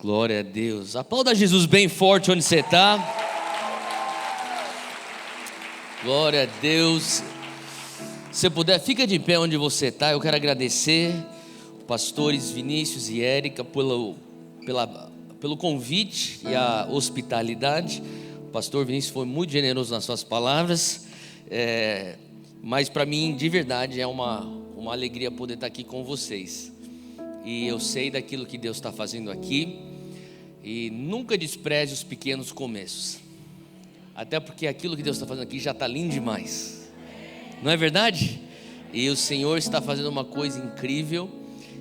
Glória a Deus. Aplauda Jesus bem forte onde você está. Glória a Deus. Se puder, fica de pé onde você está. Eu quero agradecer pastores Vinícius e Érica pelo convite e a hospitalidade. O pastor Vinícius foi muito generoso nas suas palavras, mas para mim, de verdade, é uma alegria poder estar aqui com vocês. E eu sei daquilo que Deus está fazendo aqui, e nunca despreze os pequenos começos, até porque aquilo que Deus está fazendo aqui já está lindo demais, não é verdade? E o Senhor está fazendo uma coisa incrível,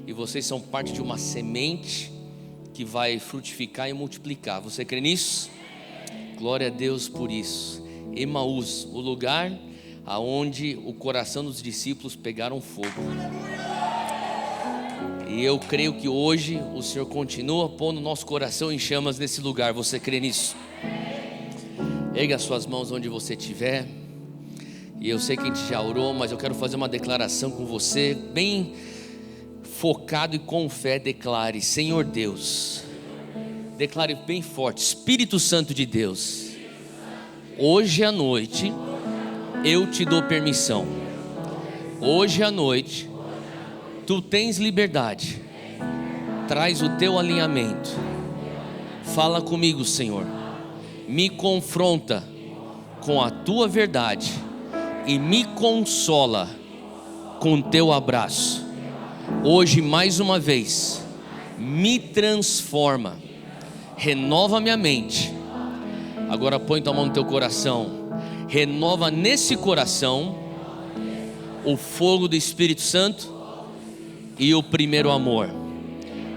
e vocês são parte de uma semente que vai frutificar e multiplicar. Você crê nisso? Glória a Deus por isso. Emaús, o lugar aonde o coração dos discípulos pegaram fogo. E eu creio que hoje o Senhor continua pondo nosso coração em chamas nesse lugar. Você crê nisso? Erga as suas mãos onde você estiver. E eu sei que a gente já orou, mas eu quero fazer uma declaração com você, bem focado e com fé. Declare: Senhor Deus, declare bem forte: Espírito Santo de Deus, hoje à noite eu te dou permissão. Hoje à noite tu tens liberdade. Traz o teu alinhamento. Fala comigo, Senhor. Me confronta com a tua verdade e me consola com teu abraço. Hoje, mais uma vez, me transforma, renova minha mente. Agora põe tua mão no teu coração. Renova nesse coração o fogo do Espírito Santo e o primeiro amor.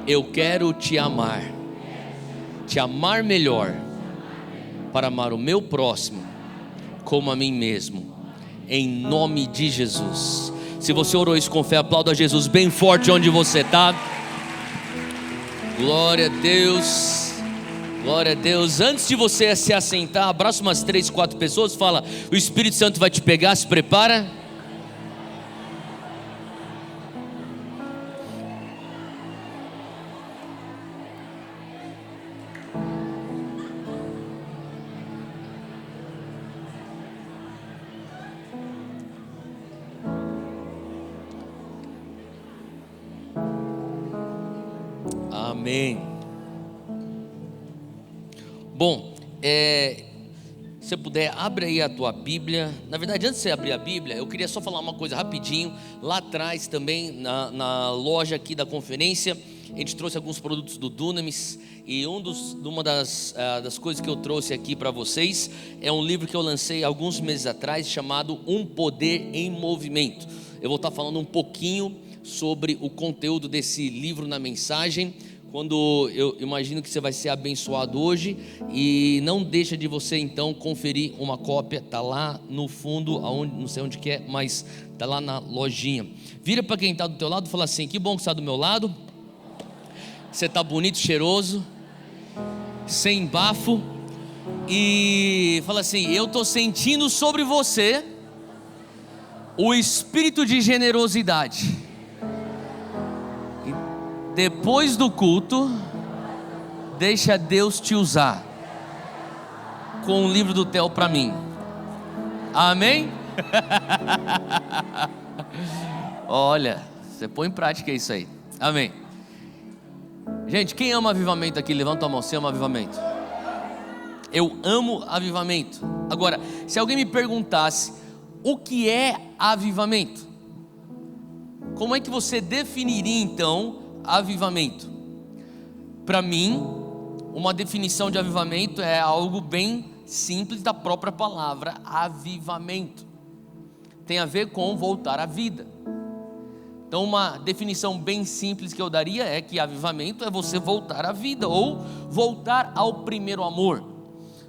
Eu quero te amar melhor, para amar o meu próximo como a mim mesmo, em nome de Jesus. Se você orou isso com fé, aplauda a Jesus bem forte onde você está. Glória a Deus, glória a Deus. Antes de você se assentar, abraça umas 3, 4 pessoas, fala: o Espírito Santo vai te pegar, se prepara. Amém. Bom, se você puder, abre aí a tua Bíblia. Na verdade, antes de você abrir a Bíblia, eu queria só falar uma coisa rapidinho. Lá atrás também, na loja aqui da conferência, a gente trouxe alguns produtos do Dunamis. E uma das coisas que eu trouxe aqui para vocês é um livro que eu lancei alguns meses atrás, chamado Um Poder em Movimento. Eu vou estar falando um pouquinho sobre o conteúdo desse livro na mensagem, quando eu imagino que você vai ser abençoado hoje. E não deixa de você então conferir uma cópia, está lá no fundo, aonde, não sei onde que é, mas está lá na lojinha. Vira para quem está do teu lado e fala assim: que bom que você está do meu lado, você está bonito, cheiroso, sem bafo, e fala assim: eu estou sentindo sobre você o espírito de generosidade. Depois do culto, deixa Deus te usar com o livro do Theo para mim. Amém? Olha, você põe em prática isso aí. Amém. Gente, quem ama avivamento aqui? Levanta a mão. Você ama avivamento? Eu amo avivamento. Agora, se alguém me perguntasse o que é avivamento, como é que você definiria então avivamento? Para mim, uma definição de avivamento é algo bem simples da própria palavra avivamento. Tem a ver com voltar à vida. Então, uma definição bem simples que eu daria é que avivamento é você voltar à vida, ou voltar ao primeiro amor.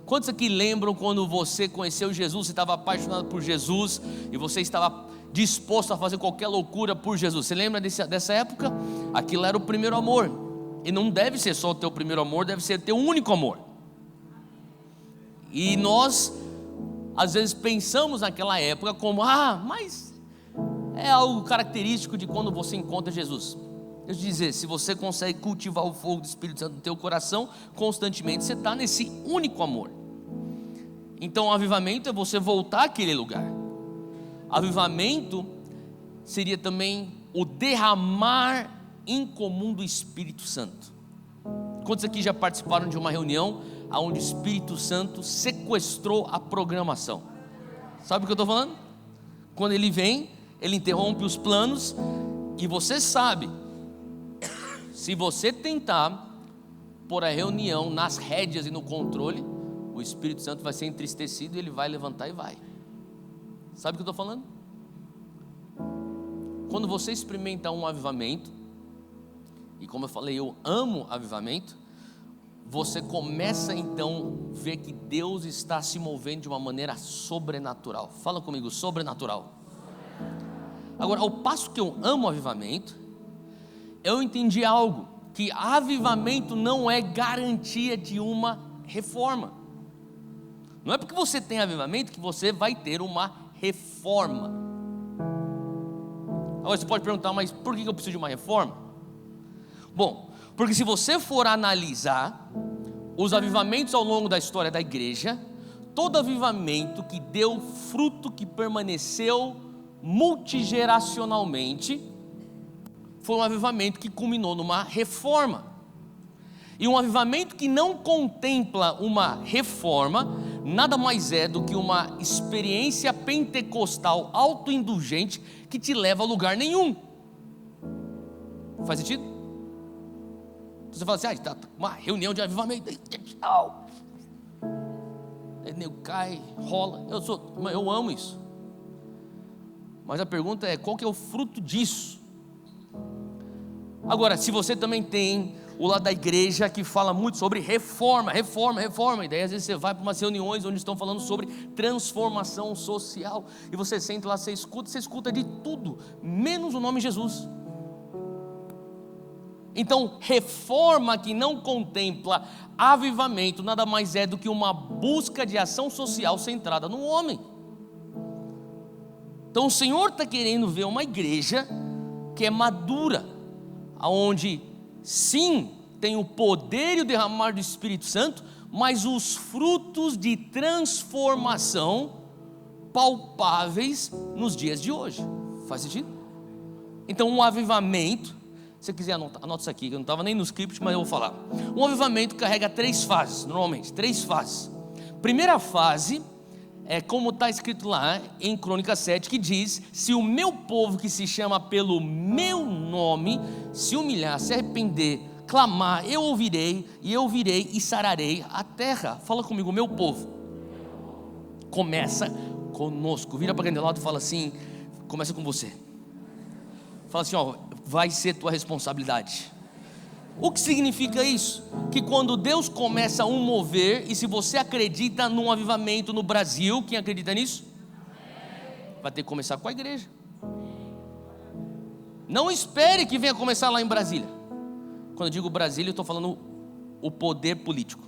Quantos aqui lembram quando você conheceu Jesus, você estava apaixonado por Jesus e você estava disposto a fazer qualquer loucura por Jesus? Você lembra dessa época? Aquilo era o primeiro amor. E não deve ser só o teu primeiro amor, deve ser teu único amor. E nós às vezes pensamos naquela época como: mas é algo característico de quando você encontra Jesus. Deixa eu dizer, se você consegue cultivar o fogo do Espírito Santo no teu coração constantemente, você está nesse único amor. Então o avivamento é você voltar àquele lugar. Avivamento seria também o derramar incomum do Espírito Santo. Quantos aqui já participaram de uma reunião onde o Espírito Santo sequestrou a programação? Sabe o que eu estou falando? Quando ele vem, ele interrompe os planos, e você sabe, se você tentar pôr a reunião nas rédeas e no controle, o Espírito Santo vai ser entristecido e ele vai levantar e vai. Sabe o que eu estou falando? Quando você experimenta um avivamento, e como eu falei, eu amo avivamento, você começa então a ver que Deus está se movendo de uma maneira sobrenatural. Fala comigo, sobrenatural. Agora, ao passo que eu amo avivamento, eu entendi algo, que avivamento não é garantia de uma reforma. Não é porque você tem avivamento que você vai ter uma reforma. Agora você pode perguntar, mas por que eu preciso de uma reforma? Bom, porque se você for analisar os avivamentos ao longo da história da igreja, todo avivamento que deu fruto, que permaneceu multigeracionalmente, foi um avivamento que culminou numa reforma. E um avivamento que não contempla uma reforma, nada mais é do que uma experiência pentecostal autoindulgente que te leva a lugar nenhum. Faz sentido? Você fala assim, está uma reunião de avivamento, aí nego cai, rola, eu amo isso. Mas a pergunta é, qual que é o fruto disso? Agora, se você também tem o lado da igreja que fala muito sobre reforma, e daí às vezes você vai para umas reuniões onde estão falando sobre transformação social, e você senta lá, você escuta de tudo, menos o nome Jesus. Então, reforma que não contempla avivamento, nada mais é do que uma busca de ação social centrada no homem. Então o Senhor está querendo ver uma igreja que é madura, onde sim, tem o poder e o derramar do Espírito Santo, mas os frutos de transformação palpáveis nos dias de hoje. Faz sentido? Então um avivamento, se você quiser anota isso aqui, que eu não estava nem no script, mas eu vou falar. Um avivamento carrega 3 fases, normalmente, 3 fases. Primeira fase é como está escrito lá em Crônicas 7, que diz: se o meu povo que se chama pelo meu nome se humilhar, se arrepender, clamar, eu ouvirei e sararei a terra. Fala comigo, meu povo. Começa conosco. Vira para aquele lado e fala assim, começa com você. Fala assim, vai ser tua responsabilidade. O que significa isso? Que quando Deus começa um mover, e se você acredita num avivamento no Brasil, quem acredita nisso? Vai ter que começar com a igreja. Não espere que venha começar lá em Brasília. Quando eu digo Brasília, eu estou falando o poder político.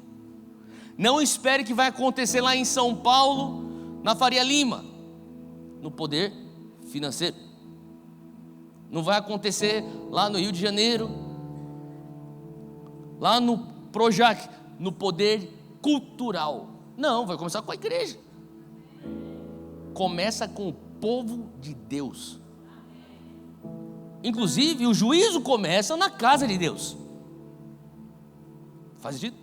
Não espere que vai acontecer lá em São Paulo, na Faria Lima, no poder financeiro. Não vai acontecer lá no Rio de Janeiro, lá no Projac, no poder cultural. Não, vai começar com a igreja. Começa com o povo de Deus. Inclusive o juízo começa na casa de Deus. Faz sentido?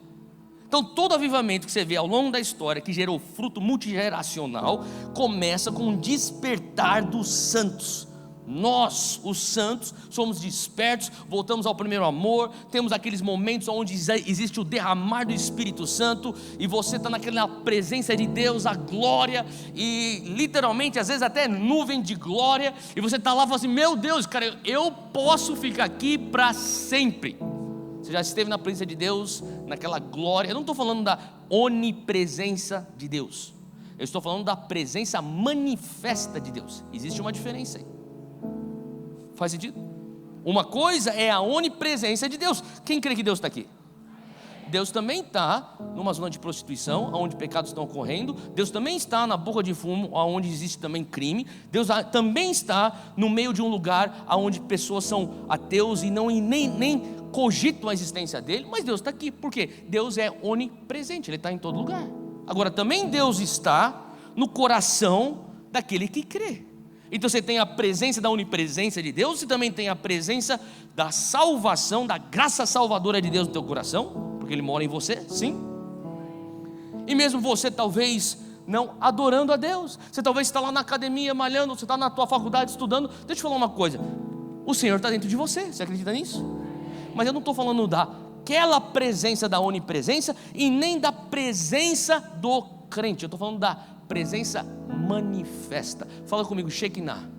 Então todo avivamento que você vê ao longo da história, que gerou fruto multigeracional, começa com um despertar dos santos. Nós, os santos, somos despertos, voltamos ao primeiro amor, temos aqueles momentos onde existe o derramar do Espírito Santo, e você está naquela presença de Deus, a glória, e literalmente às vezes até nuvem de glória, e você está lá e fala assim, meu Deus, cara, eu posso ficar aqui para sempre. Você já esteve na presença de Deus, naquela glória. Eu não estou falando da onipresença de Deus, eu estou falando da presença manifesta de Deus. Existe uma diferença aí. Faz sentido? Uma coisa é a onipresença de Deus. Quem crê que Deus está aqui? Deus também está numa zona de prostituição, onde pecados estão ocorrendo. Deus também está na boca de fumo, onde existe também crime. Deus também está no meio de um lugar onde pessoas são ateus e nem cogitam a existência dele. Mas Deus está aqui, porque Deus é onipresente, Ele está em todo lugar. Agora também Deus está no coração daquele que crê. Então você tem a presença da onipresença de Deus, você também tem a presença da salvação, da graça salvadora de Deus no teu coração, porque Ele mora em você, sim. E mesmo você talvez não adorando a Deus, você talvez está lá na academia malhando, você está na tua faculdade estudando. Deixa eu te falar uma coisa, o Senhor está dentro de você, você acredita nisso? Mas eu não estou falando daquela presença da onipresença e nem da presença do crente, eu estou falando da presença manifesta. Fala comigo, Shekinah.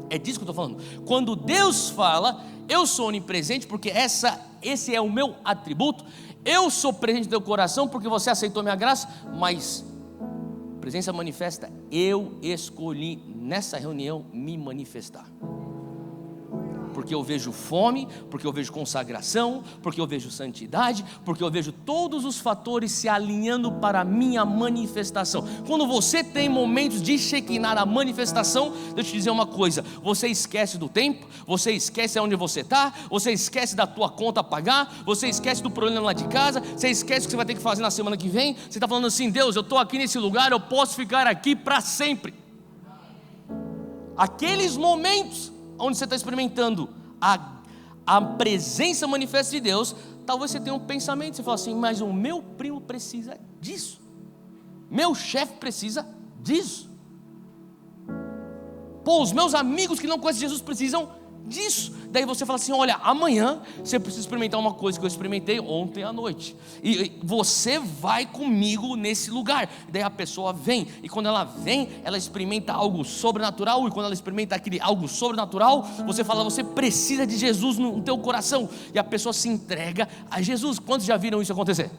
É disso que eu estou falando. Quando Deus fala, eu sou onipresente porque esse é o meu atributo. Eu sou presente no teu coração porque você aceitou minha graça. Mas presença manifesta, eu escolhi nessa reunião me manifestar. Porque eu vejo fome, porque eu vejo consagração, porque eu vejo santidade, porque eu vejo todos os fatores se alinhando para a minha manifestação. Quando você tem momentos de Shekinah, a manifestação, deixa eu te dizer uma coisa, você esquece do tempo, você esquece onde você está, você esquece da tua conta a pagar, você esquece do problema lá de casa, você esquece o que você vai ter que fazer na semana que vem. Você está falando assim, Deus, eu estou aqui nesse lugar, eu posso ficar aqui para sempre. Aqueles momentos onde você está experimentando a presença manifesta de Deus, talvez você tenha um pensamento, você fala assim, mas o meu primo precisa disso, meu chefe precisa disso, os meus amigos que não conhecem Jesus precisam disso. Daí você fala assim, olha, amanhã você precisa experimentar uma coisa que eu experimentei ontem à noite, e você vai comigo nesse lugar. Daí a pessoa vem, e quando ela vem, ela experimenta algo sobrenatural, e quando ela experimenta aquele algo sobrenatural, você fala, você precisa de Jesus no teu coração, e a pessoa se entrega a Jesus. Quantos já viram isso acontecer?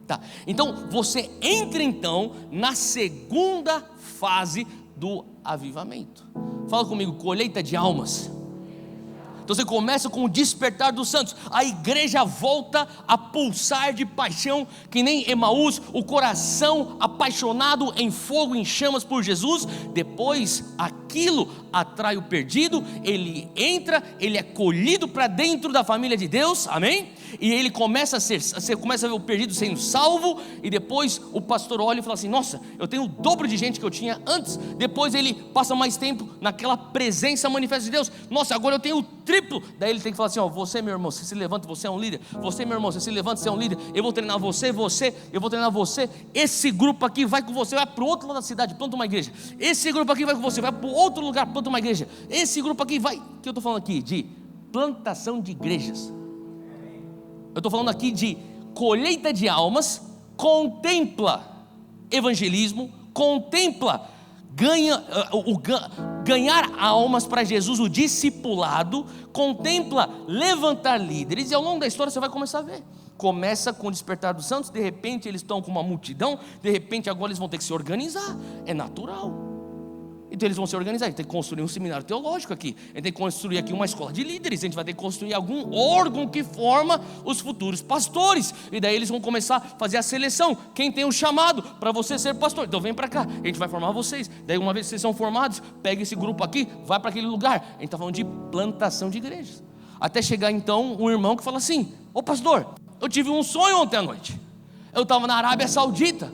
Tá. Então você entra então na segunda fase do avivamento. Fala comigo, colheita de almas. Então você começa com o despertar dos santos, a igreja volta a pulsar de paixão, que nem Emaús, o coração apaixonado em fogo, em chamas por Jesus. Depois aquilo atrai o perdido, ele entra, ele é colhido para dentro da família de Deus, amém? E ele começa a você começa a ver o perdido sendo salvo, e depois o pastor olha e fala assim, nossa, eu tenho o dobro de gente que eu tinha antes. Depois ele passa mais tempo naquela presença manifesta de Deus, nossa, agora eu tenho o triplo. Daí ele tem que falar assim, ó, você meu irmão, você se levanta, você é um líder. Você meu irmão, você se levanta, você é um líder. Eu vou treinar você, eu vou treinar você. Esse grupo aqui vai com você, vai para o outro lado da cidade, planta uma igreja. Esse grupo aqui vai com você, vai para o outro lugar, planta uma igreja. Esse grupo aqui vai, o que eu estou falando aqui? De plantação de igrejas. Eu estou falando aqui de colheita de almas. Contempla evangelismo, contempla ganhar almas para Jesus, o discipulado, contempla levantar líderes, e ao longo da história você vai começar a ver. Começa com o despertar dos santos, de repente eles estão com uma multidão, de repente agora eles vão ter que se organizar, é natural. Então eles vão se organizar, a gente tem que construir um seminário teológico aqui, a gente tem que construir aqui uma escola de líderes, a gente vai ter que construir algum órgão que forma os futuros pastores, e daí eles vão começar a fazer a seleção, quem tem o chamado para você ser pastor, então vem para cá, a gente vai formar vocês. Daí uma vez que vocês são formados, pega esse grupo aqui, vai para aquele lugar. A gente está falando de plantação de igrejas, até chegar então um irmão que fala assim, ô pastor, eu tive um sonho ontem à noite, eu estava na Arábia Saudita,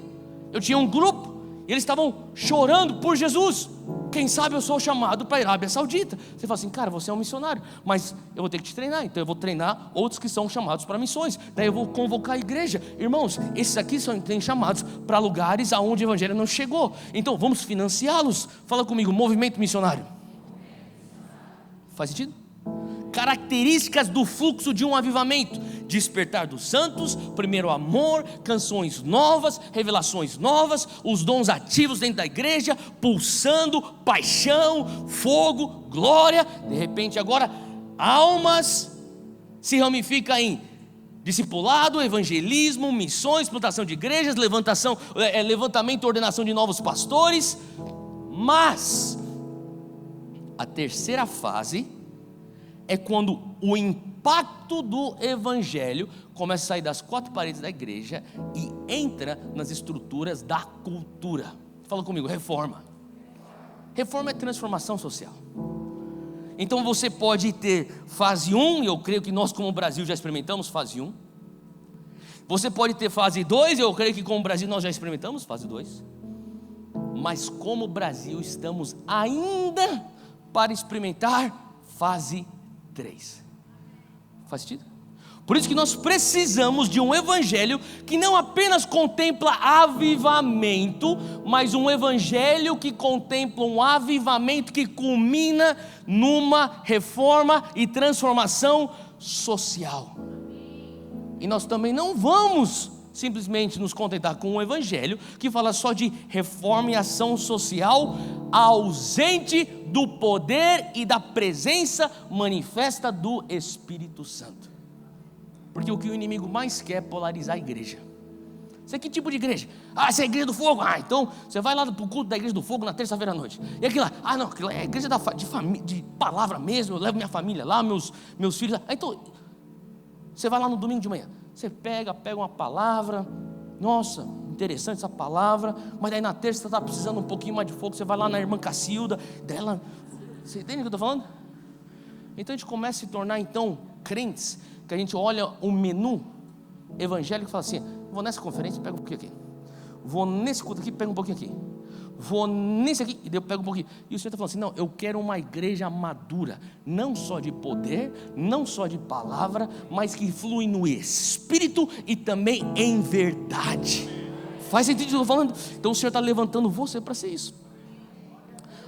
eu tinha um grupo, e eles estavam chorando por Jesus, quem sabe eu sou chamado para a Arábia Saudita. Você fala assim, cara, você é um missionário, mas eu vou ter que te treinar, então eu vou treinar outros que são chamados para missões, daí eu vou convocar a igreja. Irmãos, esses aqui têm chamados para lugares aonde o evangelho não chegou, então vamos financiá-los. Fala comigo, movimento missionário. Faz sentido? Características do fluxo de um avivamento: despertar dos santos, primeiro amor, canções novas, revelações novas, os dons ativos dentro da igreja, pulsando, paixão, fogo, glória. De repente agora almas se ramifica em discipulado, evangelismo, missões, plantação de igrejas, levantamento e ordenação de novos pastores. Mas a terceira fase é quando o impacto do evangelho começa a sair das quatro paredes da igreja e entra nas estruturas da cultura. Fala comigo, reforma. Reforma é transformação social. Então você pode ter fase 1, e eu creio que nós como Brasil já experimentamos fase 1. Você pode ter fase 2, e eu creio que como Brasil nós já experimentamos fase 2. Mas como Brasil estamos ainda para experimentar fase 3. Faz sentido? Por isso que nós precisamos de um evangelho que não apenas contempla avivamento, mas um evangelho que contempla um avivamento que culmina numa reforma e transformação social. E nós também não vamos simplesmente nos contentar com um evangelho que fala só de reforma e ação social, ausente do poder e da presença manifesta do Espírito Santo. Porque o que o inimigo mais quer é polarizar a igreja. Você é que tipo de igreja? Ah, essa é a igreja do fogo. Ah, então você vai lá para o culto da igreja do fogo na terça-feira à noite. E aquilo lá, ah não, aquilo é a igreja de palavra mesmo, eu levo minha família lá, meus filhos. Ah, então, você vai lá no domingo de manhã, você pega uma palavra, nossa, interessante essa palavra, mas aí na terça você está precisando um pouquinho mais de fogo, você vai lá na irmã Cacilda, dela, você entende o que eu estou falando? Então a gente começa a se tornar então crentes, que a gente olha o menu evangélico e fala assim, vou nessa conferência, pega um pouquinho aqui, vou nesse culto aqui, pega um pouquinho aqui, vou nesse aqui, e daí eu pego um pouquinho, e o Senhor está falando assim, não, eu quero uma igreja madura, não só de poder, não só de palavra, mas que flui no Espírito e também em verdade. Faz sentido o que eu estou falando? Então o Senhor está levantando você para ser isso.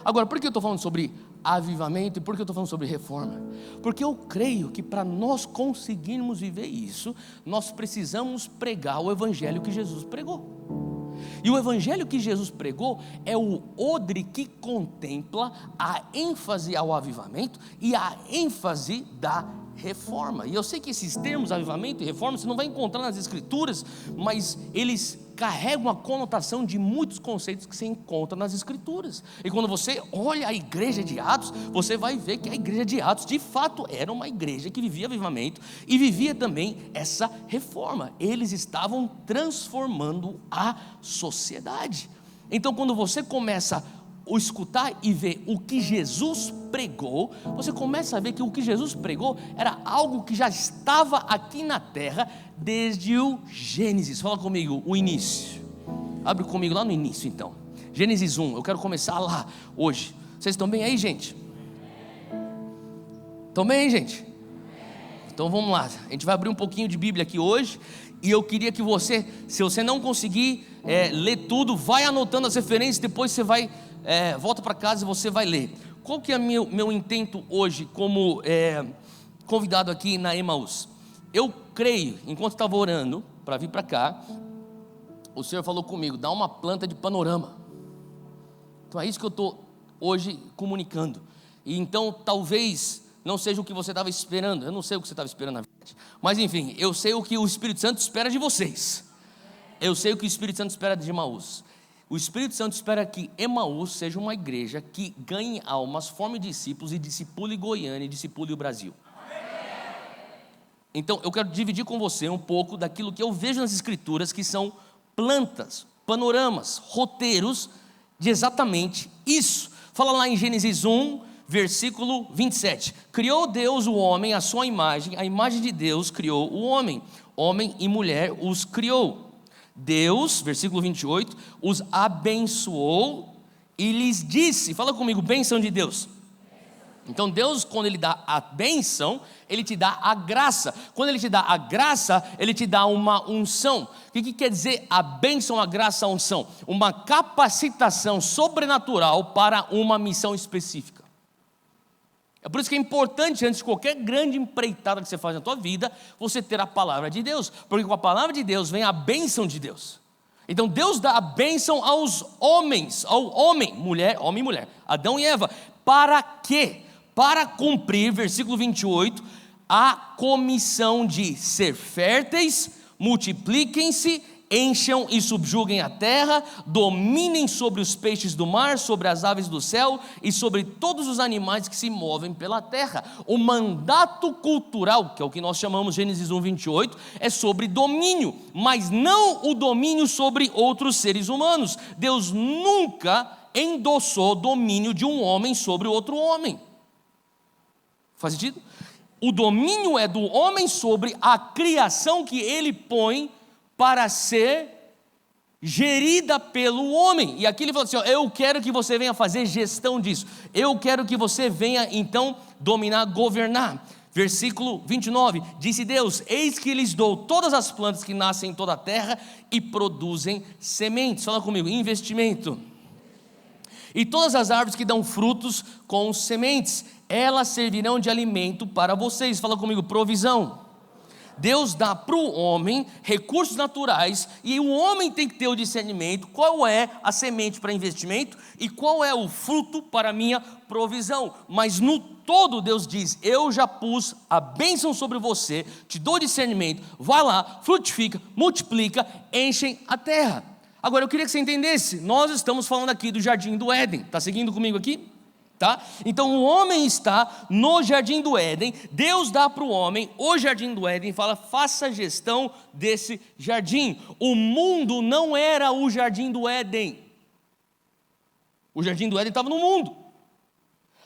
Agora, por que eu estou falando sobre avivamento e por que eu estou falando sobre reforma? Porque eu creio que para nós conseguirmos viver isso, nós precisamos pregar o evangelho que Jesus pregou. E o evangelho que Jesus pregou é o odre que contempla a ênfase ao avivamento e a ênfase da reforma. E eu sei que esses termos avivamento e reforma você não vai encontrar nas escrituras, mas eles carregam a conotação de muitos conceitos que você encontra nas escrituras. E quando você olha a igreja de Atos, você vai ver que a igreja de Atos de fato era uma igreja que vivia avivamento e vivia também essa reforma. Eles estavam transformando a sociedade. Então quando você começa a escutar e ver o que Jesus pregou, você começa a ver que o que Jesus pregou era algo que já estava aqui na terra desde o Gênesis. Fala comigo, o início. Abre comigo lá no início então. Gênesis 1, eu quero começar lá hoje. Vocês estão bem aí, gente? Estão bem aí, gente? Então vamos lá, a gente vai abrir um pouquinho de Bíblia aqui hoje. E eu queria que você, se você não conseguir ler tudo, vai anotando as referências, depois você vai volta para casa e você vai ler. Qual que é meu intento hoje como convidado aqui na Emaús? Eu creio, enquanto estava orando para vir para cá, o Senhor falou comigo, dá uma planta de panorama. Então é isso que eu estou hoje comunicando. E então talvez não seja o que você estava esperando. Eu não sei o que você estava esperando na verdade, mas enfim, eu sei o que o Espírito Santo espera de vocês. Eu sei o que o Espírito Santo espera de Emaús. O Espírito Santo espera que Emaús seja uma igreja que ganhe almas, forme discípulos e discipule Goiânia e discipule o Brasil. Então eu quero dividir com você um pouco daquilo que eu vejo nas escrituras, que são plantas, panoramas, roteiros de exatamente isso. Fala lá em Gênesis 1, versículo 27. Criou Deus o homem à sua imagem, a imagem de Deus criou o homem, homem e mulher os criou. Deus, versículo 28, os abençoou e lhes disse, fala comigo, bênção de Deus. Então Deus, quando Ele dá a bênção, Ele te dá a graça. Quando Ele te dá a graça, Ele te dá uma unção. O que quer dizer a bênção, a graça, a unção? Uma capacitação sobrenatural para uma missão específica. É por isso que é importante, antes de qualquer grande empreitada que você faz na tua vida, você ter a palavra de Deus, porque com a palavra de Deus vem a bênção de Deus. Então Deus dá a bênção aos homens, ao homem, homem e mulher, Adão e Eva, para quê? Para cumprir, versículo 28, a comissão de ser férteis, multipliquem-se, encham e subjuguem a terra, dominem sobre os peixes do mar, sobre as aves do céu e sobre todos os animais que se movem pela terra. O mandato cultural, que é o que nós chamamos Gênesis 1:28, é sobre domínio, mas não o domínio sobre outros seres humanos. Deus nunca endossou domínio de um homem sobre outro homem. Faz sentido? O domínio é do homem sobre a criação que ele põe para ser gerida pelo homem. E aqui ele falou assim: eu quero que você venha fazer gestão disso, eu quero que você venha então dominar, governar. Versículo 29, disse Deus: eis que lhes dou todas as plantas que nascem em toda a terra e produzem sementes. Fala comigo, investimento. E todas as árvores que dão frutos com sementes, elas servirão de alimento para vocês. Fala comigo, provisão. Deus dá para o homem recursos naturais, e o homem tem que ter o discernimento, qual é a semente para investimento e qual é o fruto para a minha provisão. Mas no todo Deus diz: eu já pus a bênção sobre você, te dou discernimento, vai lá, frutifica, multiplica, enchem a terra. Agora eu queria que você entendesse, nós estamos falando aqui do jardim do Éden, está seguindo comigo aqui? Tá? Então o homem está no jardim do Éden, Deus dá para o homem o jardim do Éden e fala: faça gestão desse jardim. O mundo não era o jardim do Éden, o jardim do Éden estava no mundo.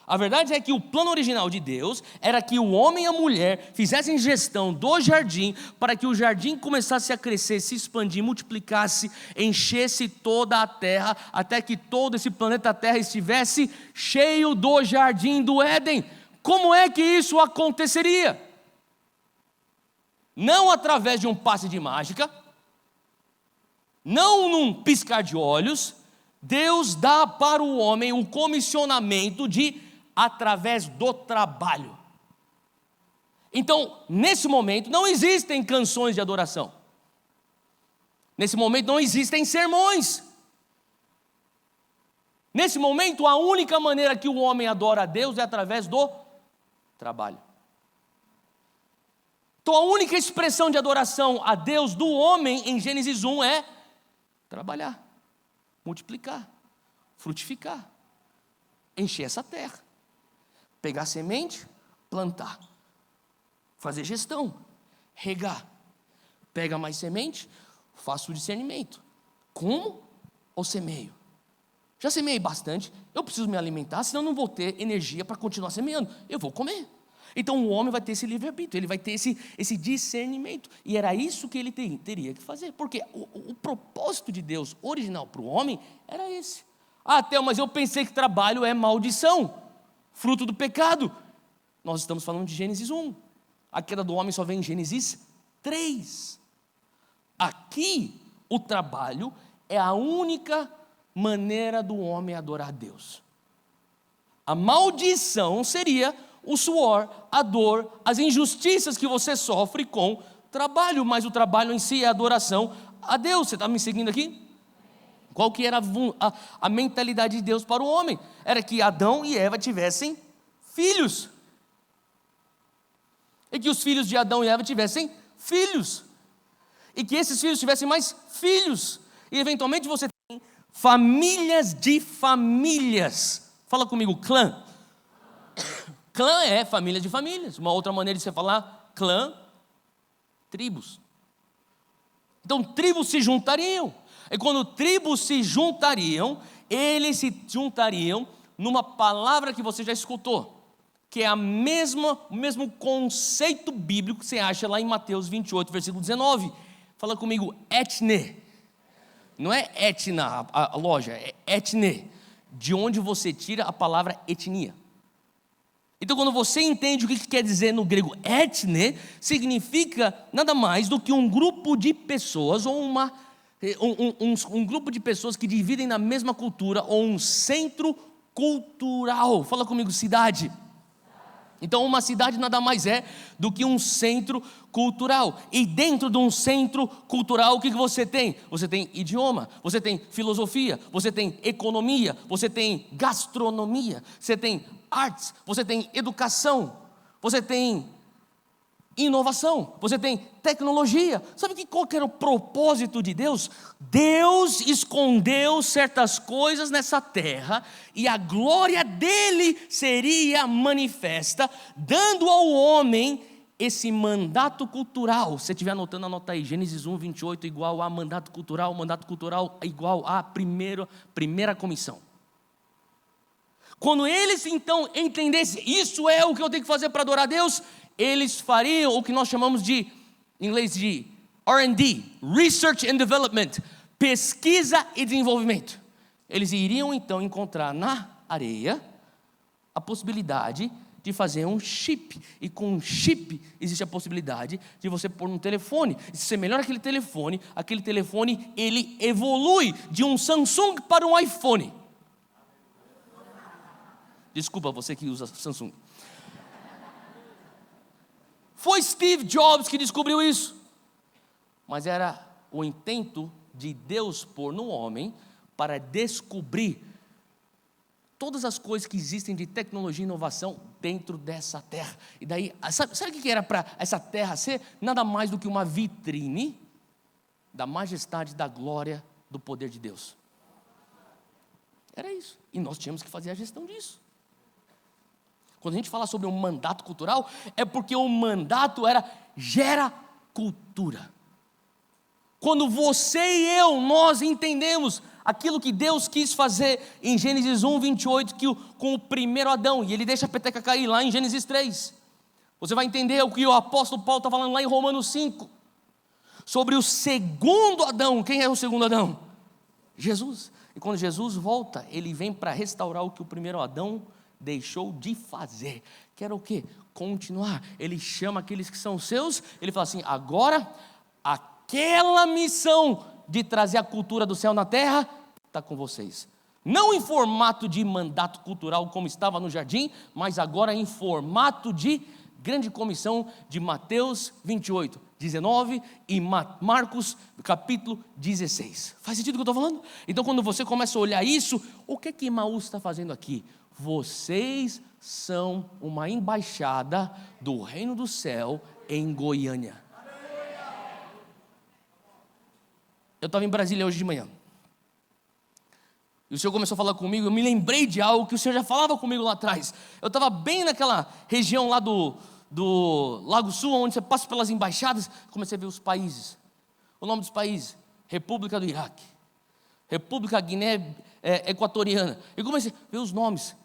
A verdade é que o plano original de Deus era que o homem e a mulher fizessem gestão do jardim, para que o jardim começasse a crescer, se expandir, multiplicasse, enchesse toda a terra, até que todo esse planeta Terra estivesse cheio do jardim do Éden. Como é que isso aconteceria? Não através de um passe de mágica, não num piscar de olhos. Deus dá para o homem o comissionamento de através do trabalho. Então, nesse momento, não existem canções de adoração. Nesse momento, não existem sermões. Nesse momento, a única maneira que o homem adora a Deus é através do trabalho. Então, a única expressão de adoração a Deus do homem em Gênesis 1 é trabalhar, multiplicar, frutificar, encher essa terra. Pegar semente, plantar, fazer gestão, regar. Pega mais semente, faço o discernimento. Como ou semeio? Já semeei bastante, eu preciso me alimentar, senão não vou ter energia para continuar semeando. Eu vou comer. Então o homem vai ter esse livre-arbítrio, ele vai ter esse discernimento. E era isso que ele teria que fazer, porque o propósito de Deus original para o homem era esse. Theo, mas eu pensei que trabalho é maldição, fruto do pecado. Nós estamos falando de Gênesis 1. A queda do homem só vem em Gênesis 3. Aqui, o trabalho é a única maneira do homem adorar a Deus. A maldição seria o suor, a dor, as injustiças que você sofre com trabalho, mas o trabalho em si é adoração a Deus. Você está me seguindo aqui? Qual que era a mentalidade de Deus para o homem? Era que Adão e Eva tivessem filhos. E que os filhos de Adão e Eva tivessem filhos. E que esses filhos tivessem mais filhos. E eventualmente você tem famílias de famílias. Fala comigo, clã. Clã é família de famílias. Uma outra maneira de você falar clã, tribos. Então tribos se juntariam. E quando tribos se juntariam, eles se juntariam numa palavra que você já escutou, que é o mesmo conceito bíblico que você acha lá em Mateus 28, versículo 19. Fala comigo, etne. Não é etna, a loja, é etne, de onde você tira a palavra etnia. Então, quando você entende o que quer dizer no grego etne, significa nada mais do que um grupo de pessoas, ou um grupo de pessoas que dividem na mesma cultura, ou um centro cultural. Fala comigo, cidade. Então uma cidade nada mais é do que um centro cultural. E dentro de um centro cultural, o que você tem? Você tem idioma, você tem filosofia, você tem economia, você tem gastronomia, você tem artes, você tem educação, você tem inovação, você tem tecnologia. Sabe qual que era o propósito de Deus? Deus escondeu certas coisas nessa terra e a glória dele seria manifesta, dando ao homem esse mandato cultural. Se você estiver anotando, anota aí, Gênesis 1, 28 igual a mandato cultural igual a primeira comissão. Quando eles então entendessem, isso é o que eu tenho que fazer para adorar a Deus, eles fariam o que nós chamamos de, em inglês, de R&D, Research and Development, pesquisa e desenvolvimento. Eles iriam então encontrar na areia a possibilidade de fazer um chip, e com um chip existe a possibilidade de você pôr no telefone, e se você melhora aquele telefone ele evolui de um Samsung para um iPhone. Desculpa você que usa Samsung. Foi Steve Jobs que descobriu isso, mas era o intento de Deus pôr no homem para descobrir todas as coisas que existem de tecnologia e inovação dentro dessa terra. E daí, sabe o que era para essa terra ser? Nada mais do que uma vitrine da majestade, da glória, do poder de Deus. Era isso, e nós tínhamos que fazer a gestão disso. Quando a gente fala sobre um mandato cultural, é porque o mandato gera cultura. Quando você e eu, nós entendemos aquilo que Deus quis fazer em Gênesis 1, 28, com o primeiro Adão, e ele deixa a peteca cair lá em Gênesis 3. Você vai entender o que o apóstolo Paulo está falando lá em Romanos 5, sobre o segundo Adão. Quem é o segundo Adão? Jesus. E quando Jesus volta, ele vem para restaurar o que o primeiro Adão deixou de fazer, que era o quê? Continuar. Ele chama aqueles que são seus, ele fala assim, agora, aquela missão de trazer a cultura do céu na terra, está com vocês. Não em formato de mandato cultural como estava no jardim, mas agora em formato de grande comissão de Mateus 28, 19 e Marcos capítulo 16. Faz sentido o que eu estou falando? Então quando você começa a olhar isso, o que é que Emaús está fazendo aqui? Vocês são uma embaixada do reino do céu em Goiânia. Eu estava em Brasília hoje de manhã. E o Senhor começou a falar comigo, eu me lembrei de algo que o Senhor já falava comigo lá atrás. Eu estava bem naquela região lá do Lago Sul, onde você passa pelas embaixadas, comecei a ver os países. O nome dos países, República do Iraque, República Guiné Equatoriana. Eu comecei a ver os nomes.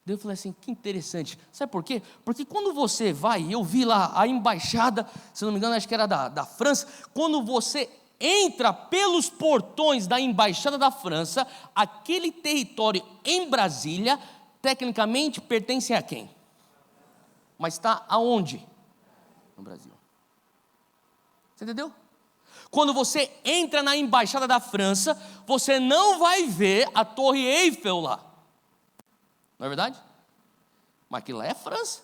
Daí eu falei assim, que interessante. Sabe por quê? Porque quando você vai, eu vi lá a embaixada, se não me engano, acho que era da França. Quando você entra pelos portões da embaixada da França, aquele território em Brasília, tecnicamente pertence a quem? Mas está aonde? No Brasil. Você entendeu? Quando você entra na embaixada da França, você não vai ver a Torre Eiffel lá. Não é verdade? Mas aquilo lá é França.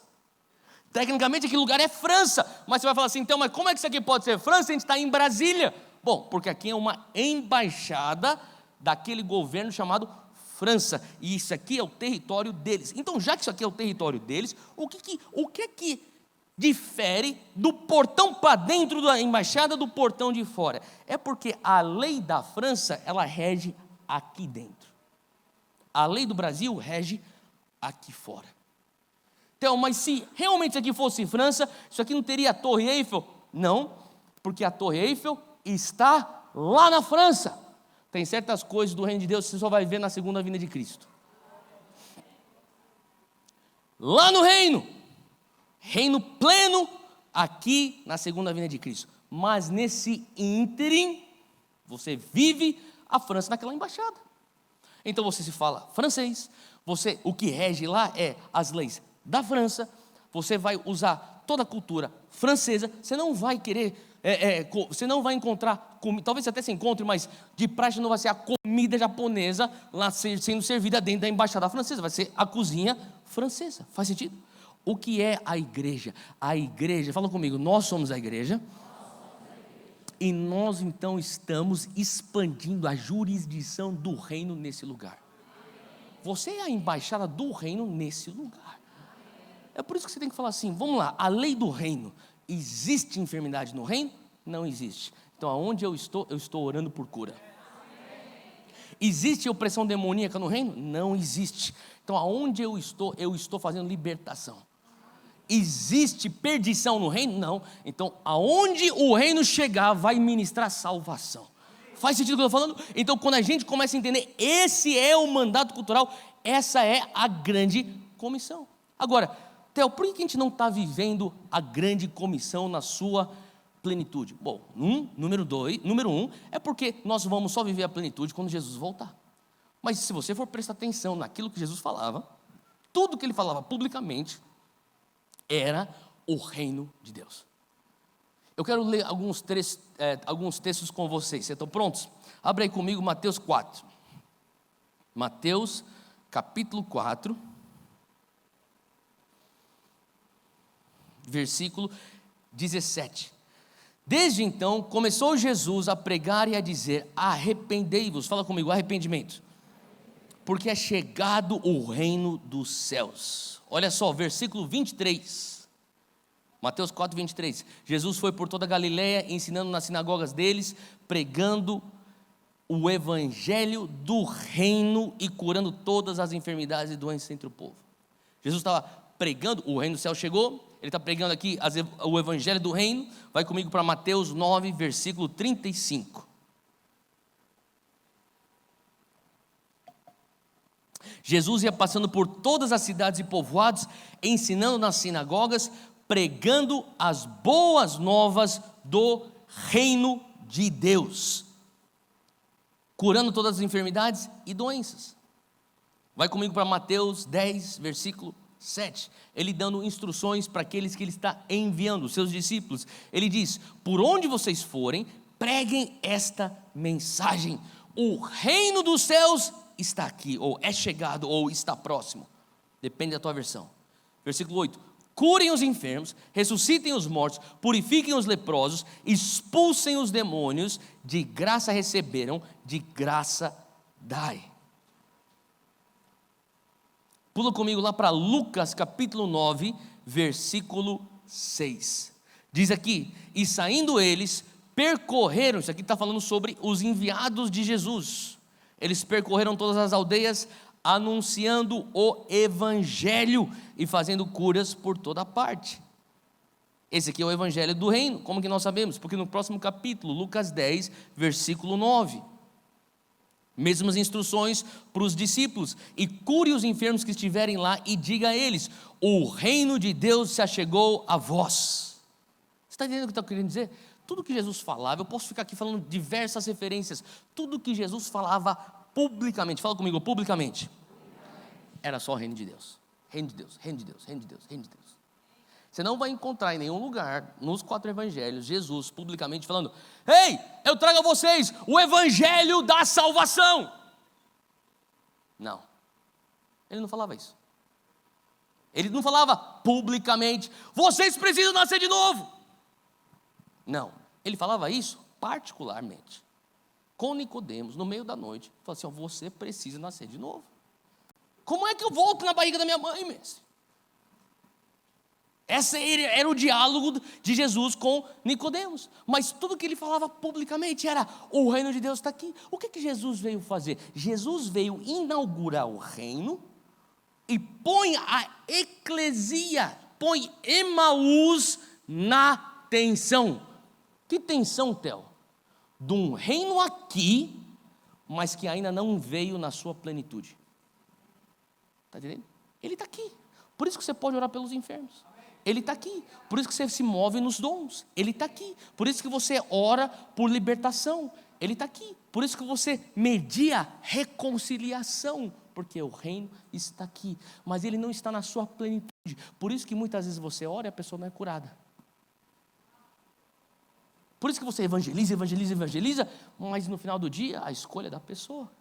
Tecnicamente aquele lugar é França. Mas você vai falar assim, então, mas como é que isso aqui pode ser França? A gente está em Brasília. Bom, porque aqui é uma embaixada daquele governo chamado França. E isso aqui é o território deles. Então, já que isso aqui é o território deles, o que difere do portão para dentro da embaixada do portão de fora? É porque a lei da França, ela rege aqui dentro. A lei do Brasil rege aqui fora. Então, mas se realmente isso aqui fosse França, isso aqui não teria a Torre Eiffel? Não, porque a Torre Eiffel está lá na França. Tem certas coisas do reino de Deus que você só vai ver na segunda vinda de Cristo. Lá no reino pleno, aqui na segunda vinda de Cristo. Mas nesse ínterim, você vive a França naquela embaixada. Então você se fala francês, o que rege lá é as leis da França, você vai usar toda a cultura francesa, você não vai querer, você não vai encontrar, talvez você até se encontre, mas de praxe não vai ser a comida japonesa lá sendo servida dentro da embaixada francesa, vai ser a cozinha francesa. Faz sentido? O que é a igreja? A igreja, fala comigo, nós somos a igreja. E nós então estamos expandindo a jurisdição do reino nesse lugar. Você é a embaixada do reino nesse lugar. É por isso que você tem que falar assim, vamos lá, a lei do reino Existe enfermidade no reino? Não existe. Então aonde eu estou orando por cura. Existe opressão demoníaca no reino? Não existe. Então aonde eu estou fazendo libertação. Existe perdição no reino? Não. Então aonde o reino chegar vai ministrar salvação. Faz sentido o que eu estou falando? Então quando a gente começa a entender, esse é o mandato cultural, essa é a grande comissão. Agora, Theo, por que a gente não está vivendo a grande comissão na sua plenitude? Bom, número um, é porque nós vamos só viver a plenitude quando Jesus voltar. Mas se você for prestar atenção naquilo que Jesus falava, tudo que ele falava publicamente era o reino de Deus. Eu quero ler alguns textos com vocês. Vocês estão prontos? Abre aí comigo Mateus 4. Mateus capítulo 4, versículo 17. Desde então, começou Jesus a pregar e a dizer: arrependei-vos. Fala comigo, arrependimento. Porque é chegado o reino dos céus. Olha só, versículo 23. Mateus 4, 23. Jesus foi por toda a Galileia, ensinando nas sinagogas deles, pregando o evangelho do reino e curando todas as enfermidades e doenças entre o povo. Jesus estava pregando, o reino do céu chegou. Ele está pregando aqui o evangelho do reino. Vai comigo para Mateus 9, versículo 35. Jesus ia passando por todas as cidades e povoados, ensinando nas sinagogas, pregando as boas novas do reino de Deus, curando todas as enfermidades e doenças. Vai comigo para Mateus 10, versículo 7, ele dando instruções para aqueles que ele está enviando, seus discípulos. Ele diz: por onde vocês forem, preguem esta mensagem: o reino dos céus está aqui, ou é chegado, ou está próximo, depende da tua versão. Versículo 8: curem os enfermos, ressuscitem os mortos, purifiquem os leprosos, expulsem os demônios, de graça receberam, de graça dai. Pula comigo lá para Lucas capítulo 9, versículo 6. Diz aqui: e saindo eles, percorreram, isso aqui está falando sobre os enviados de Jesus. Eles percorreram todas as aldeias, anunciando o evangelho e fazendo curas por toda parte. Esse aqui é o evangelho do reino. Como que nós sabemos? Porque no próximo capítulo, Lucas 10, versículo 9. Mesmas instruções para os discípulos: e cure os enfermos que estiverem lá e diga a eles: o reino de Deus se achegou a vós. Você está entendendo o que eu estou querendo dizer? Tudo que Jesus falava, eu posso ficar aqui falando diversas referências, tudo que Jesus falava publicamente, fala comigo, publicamente, era só o reino de Deus, reino de Deus, reino de Deus, reino de Deus, reino de Deus. Você não vai encontrar em nenhum lugar, nos 4 evangelhos, Jesus publicamente falando: ei, eu trago a vocês o evangelho da salvação. Não, ele não falava isso. Ele não falava publicamente: vocês precisam nascer de novo. Não, ele falava isso particularmente, com Nicodemos, no meio da noite. Falou assim: você precisa nascer de novo. Como é que eu volto na barriga da minha mãe, mestre? Esse era o diálogo de Jesus com Nicodemos. Mas tudo que ele falava publicamente era: o reino de Deus está aqui. O que Jesus veio fazer? Jesus veio inaugurar o reino e põe a eclesia, põe Emaús na tensão. Que tensão, Theo? De um reino aqui, mas que ainda não veio na sua plenitude. Está entendendo? Ele está aqui. Por isso que você pode orar pelos enfermos. Ele está aqui. Por isso que você se move nos dons. Ele está aqui. Por isso que você ora por libertação. Ele está aqui. Por isso que você media reconciliação. Porque o reino está aqui. Mas ele não está na sua plenitude. Por isso que muitas vezes você ora e a pessoa não é curada. Por isso que você evangeliza, mas no final do dia a escolha é da pessoa.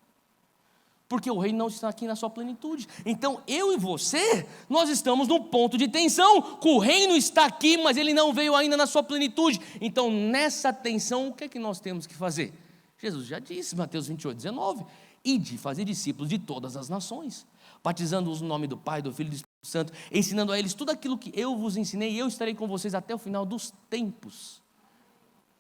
Porque o reino não está aqui na sua plenitude. Então eu e você, nós estamos num ponto de tensão, que o reino está aqui, mas ele não veio ainda na sua plenitude. Então nessa tensão, o que é que nós temos que fazer? Jesus já disse, Mateus 28, 19, ide fazer discípulos de todas as nações, batizando-os no nome do Pai, do Filho e do Espírito Santo, ensinando a eles tudo aquilo que eu vos ensinei, e eu estarei com vocês até o final dos tempos.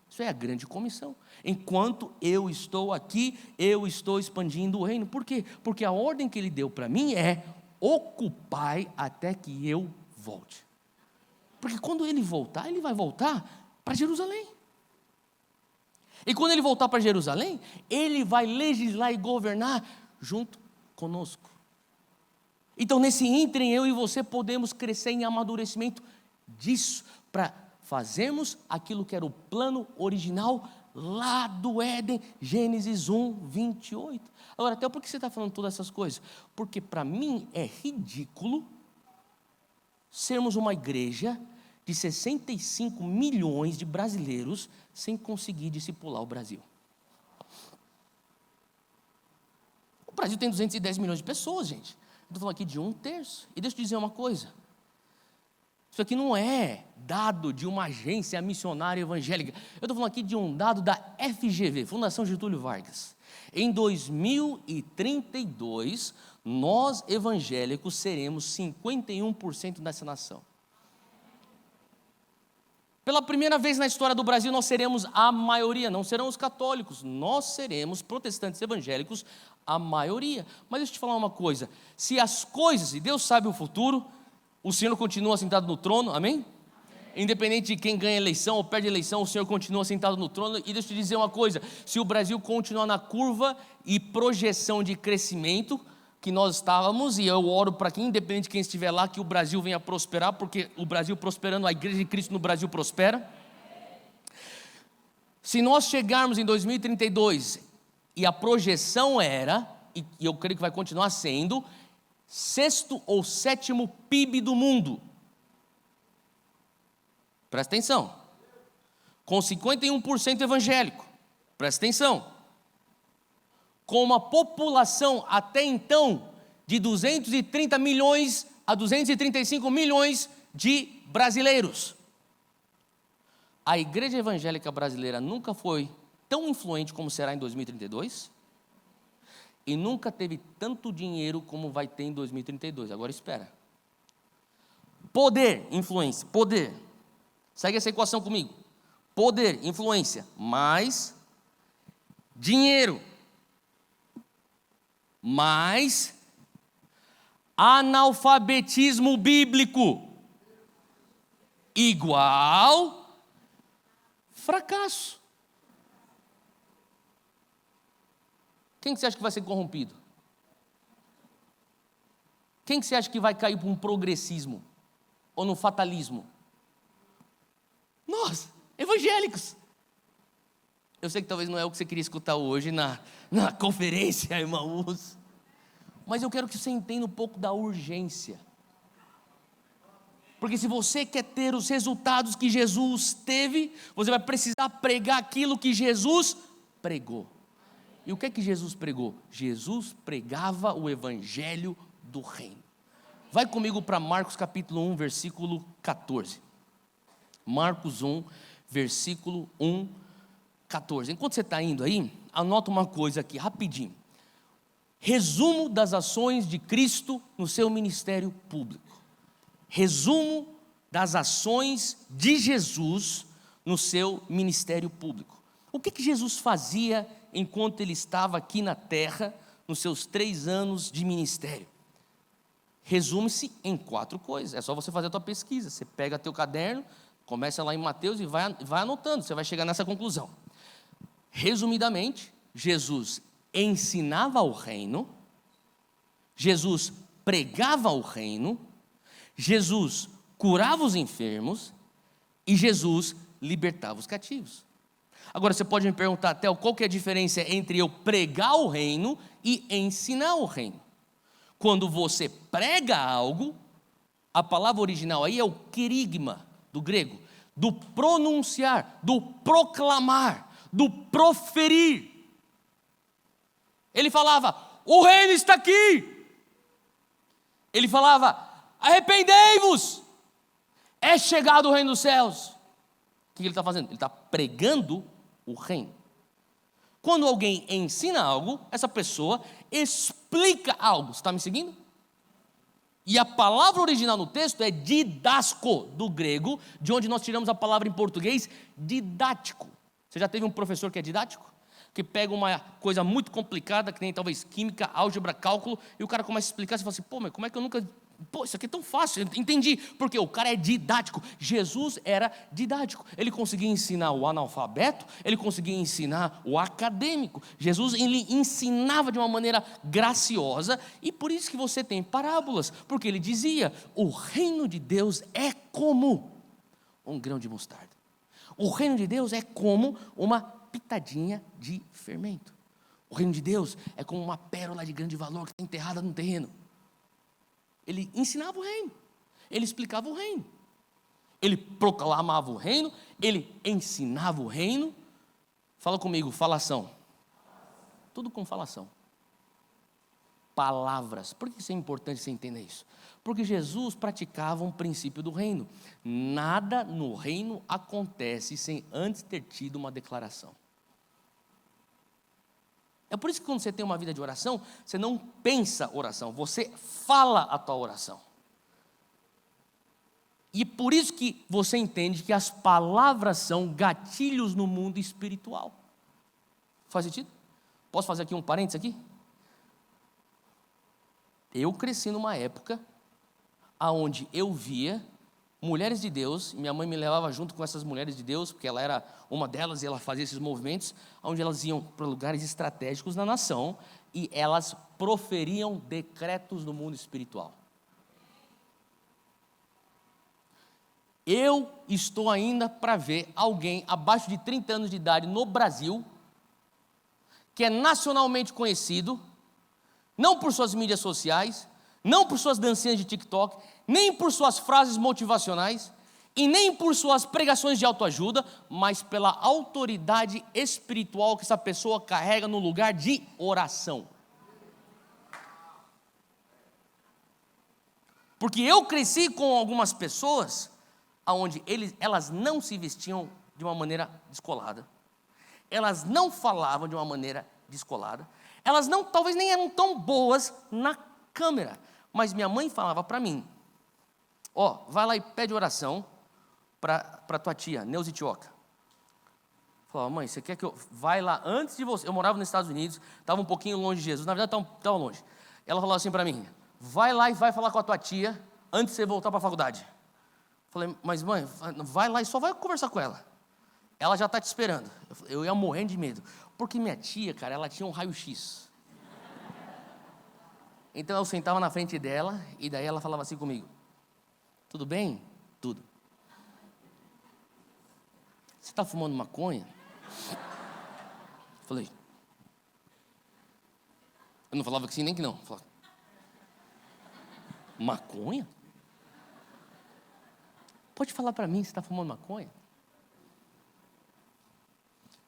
Isso é a grande comissão. Enquanto eu estou aqui, eu estou expandindo o reino. Por quê? Porque a ordem que ele deu para mim é: ocupai até que eu volte. Porque quando ele voltar, ele vai voltar para Jerusalém. E quando ele voltar para Jerusalém, ele vai legislar e governar junto conosco. Então, nesse ínterim, eu e você podemos crescer em amadurecimento disso, para fazermos aquilo que era o plano original lá do Éden, Gênesis 1, 28. Agora, até por que você está falando todas essas coisas? Porque para mim é ridículo sermos uma igreja de 65 milhões de brasileiros sem conseguir discipular o Brasil. O Brasil tem 210 milhões de pessoas, gente. Eu estou falando aqui de 1/3. E deixa eu te dizer uma coisa. Isso aqui não é dado de uma agência missionária evangélica. Eu estou falando aqui de um dado da FGV, Fundação Getúlio Vargas. Em 2032, nós evangélicos seremos 51% dessa nação. Pela primeira vez na história do Brasil, nós seremos a maioria, não serão os católicos, nós seremos protestantes evangélicos a maioria. Mas deixa eu te falar uma coisa: se as coisas, e Deus sabe o futuro, o Senhor continua sentado no trono, amém? Independente de quem ganha eleição ou perde eleição, o Senhor continua sentado no trono. E deixa eu te dizer uma coisa: se o Brasil continuar na curva e projeção de crescimento que nós estávamos, e eu oro para que, independente de quem estiver lá, que o Brasil venha prosperar, porque o Brasil prosperando, a igreja de Cristo no Brasil prospera. Se nós chegarmos em 2032, e a projeção era, e eu creio que vai continuar sendo, 6º ou 7º PIB do mundo. Presta atenção. Com 51% evangélico. Presta atenção. Com uma população até então de 230 milhões a 235 milhões de brasileiros. A igreja evangélica brasileira nunca foi tão influente como será em 2032 e nunca teve tanto dinheiro como vai ter em 2032. Agora espera. Poder, influência, poder. Segue essa equação comigo. Poder, influência, mais dinheiro, mais analfabetismo bíblico, igual fracasso. Quem que você acha que vai ser corrompido? Quem que você acha que vai cair para um progressismo ou no fatalismo? Nós, evangélicos. Eu sei que talvez não é o que você queria escutar hoje na conferência, irmãos, mas eu quero que você entenda um pouco da urgência. Porque se você quer ter os resultados que Jesus teve, você vai precisar pregar aquilo que Jesus pregou. E o que é que Jesus pregou? Jesus pregava o evangelho do reino. Vai comigo para Marcos capítulo 1, versículo 14. Marcos 1, versículo 1, 14. Enquanto você está indo aí, anota uma coisa aqui, rapidinho. Resumo das ações de Cristo no seu ministério público. Resumo das ações de Jesus no seu ministério público. O que Jesus fazia enquanto ele estava aqui na terra, nos seus 3 anos de ministério? Resume-se em 4 coisas. É só você fazer a tua pesquisa. Você pega teu caderno, começa lá em Mateus e vai anotando, você vai chegar nessa conclusão. Resumidamente, Jesus ensinava o reino, Jesus pregava o reino, Jesus curava os enfermos e Jesus libertava os cativos. Agora você pode me perguntar, Theo, qual que é a diferença entre eu pregar o reino e ensinar o reino? Quando você prega algo, a palavra original aí é o querigma, do grego, do pronunciar, do proclamar, do proferir. Ele falava, o reino está aqui. Ele falava, arrependei-vos, é chegado o reino dos céus. O que ele está fazendo? Ele está pregando o reino. Quando alguém ensina algo, essa pessoa explica algo. Você está me seguindo? E a palavra original no texto é didasco, do grego, de onde nós tiramos a palavra em português, didático. Você já teve um professor que é didático? Que pega uma coisa muito complicada, que nem talvez química, álgebra, cálculo, e o cara começa a explicar, você fala assim, pô, mas como é que eu nunca... Pô, isso aqui é tão fácil, eu entendi, porque o cara é didático. Jesus era didático, ele conseguia ensinar o analfabeto, ele conseguia ensinar o acadêmico. Jesus, ele ensinava de uma maneira graciosa, e por isso que você tem parábolas, porque ele dizia, o reino de Deus é como um grão de mostarda. O reino de Deus é como uma pitadinha de fermento. O reino de Deus é como uma pérola de grande valor que está enterrada no terreno. Ele ensinava o reino, ele explicava o reino, ele proclamava o reino, ele ensinava o reino. Fala comigo, falação. Tudo com falação. Palavras. Por que isso é importante você entender isso? Porque Jesus praticava um princípio do reino. Nada no reino acontece sem antes ter tido uma declaração. É por isso que quando você tem uma vida de oração, você não pensa oração, você fala a tua oração. E por isso que você entende que as palavras são gatilhos no mundo espiritual. Faz sentido? Posso fazer aqui um parênteses aqui? Eu cresci numa época onde eu via mulheres de Deus, minha mãe me levava junto com essas mulheres de Deus, porque ela era uma delas e ela fazia esses movimentos, onde elas iam para lugares estratégicos na nação e elas proferiam decretos no mundo espiritual. Eu estou ainda para ver alguém abaixo de 30 anos de idade no Brasil, que é nacionalmente conhecido, não por suas mídias sociais, não por suas dancinhas de TikTok, nem por suas frases motivacionais, e nem por suas pregações de autoajuda, mas pela autoridade espiritual que essa pessoa carrega no lugar de oração. Porque eu cresci com algumas pessoas onde elas não se vestiam de uma maneira descolada, elas não falavam de uma maneira descolada, elas não, talvez nem eram tão boas na câmera, mas minha mãe falava para mim, vai lá e pede oração para tua tia, Neuza Itioca. Falava, mãe, você quer que eu... Vai lá antes de você... Eu morava nos Estados Unidos, estava um pouquinho longe de Jesus, na verdade estava longe. Ela falava assim para mim, vai lá e vai falar com a tua tia antes de você voltar para a faculdade. Falei, mas mãe, vai lá e só vai conversar com ela. Ela já está te esperando. Eu ia morrendo de medo, porque minha tia, cara, ela tinha um raio-x. Então eu sentava na frente dela e daí ela falava assim comigo, tudo bem? Tudo. Você está fumando maconha? Falei. Eu não falava que sim nem que não. Falava, maconha? Pode falar para mim se está fumando maconha?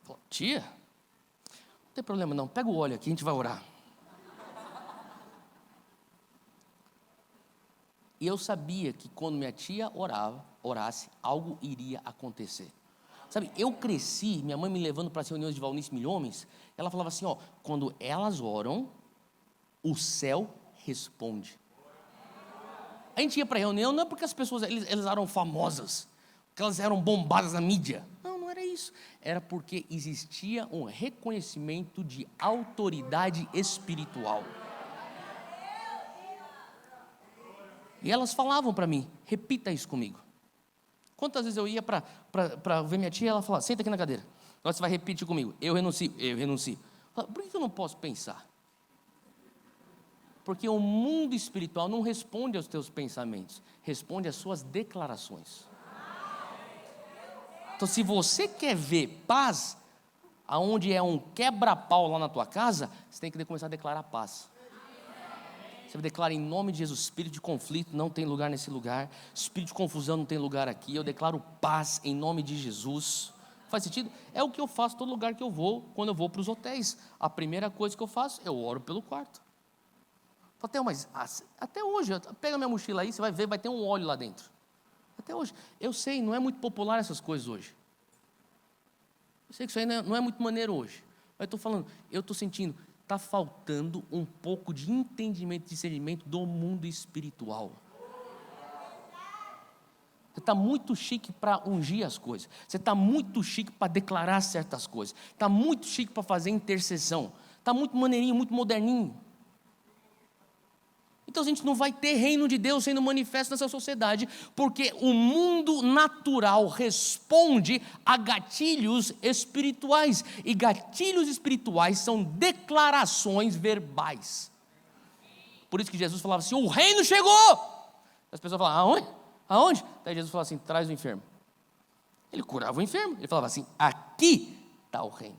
Falei, tia, não tem problema não, pega o óleo aqui, a gente vai orar. E eu sabia que quando minha tia orasse, algo iria acontecer. Sabe, eu cresci, minha mãe me levando para as reuniões de Valnice Milhomens, ela falava assim, quando elas oram, o céu responde. A gente ia para a reunião, não é porque as pessoas, elas eram famosas, porque elas eram bombadas na mídia. Não era isso. Era porque existia um reconhecimento de autoridade espiritual. E elas falavam para mim, repita isso comigo. Quantas vezes eu ia para ver minha tia, ela falava, senta aqui na cadeira. Agora você vai repetir comigo, eu renuncio. Por que eu não posso pensar? Porque o mundo espiritual não responde aos teus pensamentos, responde às suas declarações. Então se você quer ver paz, aonde é um quebra-pau lá na tua casa, você tem que começar a declarar paz. Você declara em nome de Jesus, espírito de conflito não tem lugar nesse lugar, espírito de confusão não tem lugar aqui, eu declaro paz em nome de Jesus. Faz sentido? É o que eu faço todo lugar que eu vou, quando eu vou para os hotéis. A primeira coisa que eu faço, eu oro pelo quarto. Mas até hoje, pega minha mochila aí, você vai ver, vai ter um óleo lá dentro. Até hoje. Eu sei, não é muito popular essas coisas hoje. Eu sei que isso aí não é muito maneiro hoje. Mas eu estou falando, eu estou sentindo, está faltando um pouco de entendimento e discernimento do mundo espiritual. Você está muito chique para ungir as coisas. Você está muito chique para declarar certas coisas. Está muito chique para fazer intercessão. Está muito maneirinho, muito moderninho. Então a gente não vai ter reino de Deus sendo manifesto nessa sociedade, porque o mundo natural responde a gatilhos espirituais. E gatilhos espirituais são declarações verbais. Por isso que Jesus falava assim: o reino chegou! As pessoas falavam: aonde? Aonde? Daí Jesus falava assim: traz o enfermo. Ele curava o enfermo. Ele falava assim: aqui está o reino.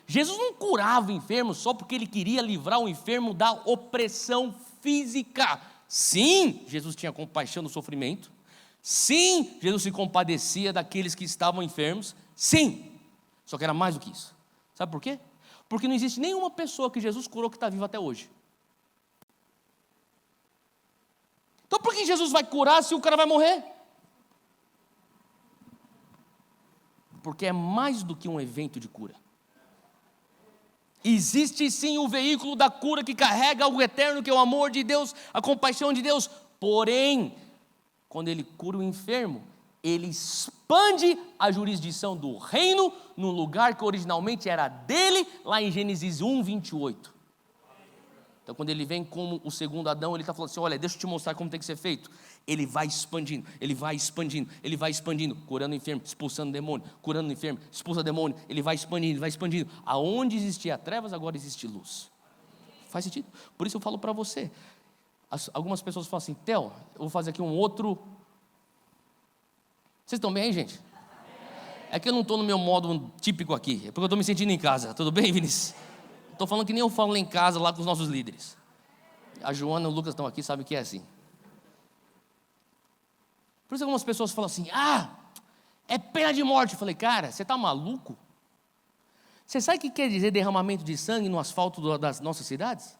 Jesus não curava o enfermo só porque ele queria livrar o enfermo da opressão física. Sim, Jesus tinha compaixão do sofrimento. Sim, Jesus se compadecia daqueles que estavam enfermos. Sim, só que era mais do que isso. Sabe por quê? Porque não existe nenhuma pessoa que Jesus curou que está viva até hoje. Então por que Jesus vai curar se o cara vai morrer? Porque é mais do que um evento de cura. Existe sim o veículo da cura que carrega o eterno, que é o amor de Deus, a compaixão de Deus. Porém, quando ele cura o enfermo, ele expande a jurisdição do reino no lugar que originalmente era dele, lá em Gênesis 1, 28. Então quando ele vem como o segundo Adão, ele está falando assim: olha, deixa eu te mostrar como tem que ser feito. Ele vai expandindo, ele vai expandindo, ele vai expandindo, curando o enfermo, expulsando o demônio, curando o enfermo, expulsa o demônio, ele vai expandindo, ele vai expandindo. Aonde existia trevas, agora existe luz. Faz sentido? Por isso eu falo para você. Algumas pessoas falam assim: Theo, eu vou fazer aqui um outro. Vocês estão bem aí, gente? É que eu não estou no meu modo típico aqui, é porque eu estou me sentindo em casa. Tudo bem, Vinícius? Estou falando que nem eu falo lá em casa, lá com os nossos líderes. A Joana e o Lucas estão aqui, sabem que é assim. Por isso algumas pessoas falam assim: é pena de morte. Eu falei: cara, você está maluco? Você sabe o que quer dizer derramamento de sangue no asfalto das nossas cidades?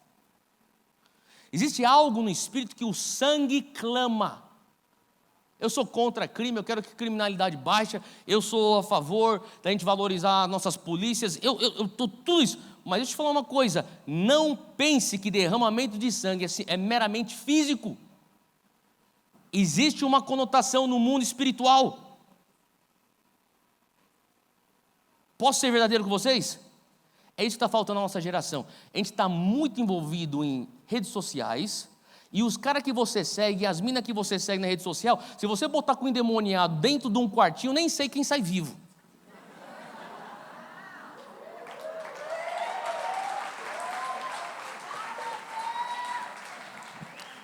Existe algo no espírito que o sangue clama. Eu sou contra crime, eu quero que a criminalidade baixe, eu sou a favor da gente valorizar nossas polícias, eu estou tudo isso. Mas deixa eu te falar uma coisa: não pense que derramamento de sangue é meramente físico. Existe uma conotação no mundo espiritual. Posso ser verdadeiro com vocês? É isso que está faltando na nossa geração. A gente está muito envolvido em redes sociais, e os caras que você segue, as minas que você segue na rede social, se você botar com um endemoniado dentro de um quartinho, nem sei quem sai vivo.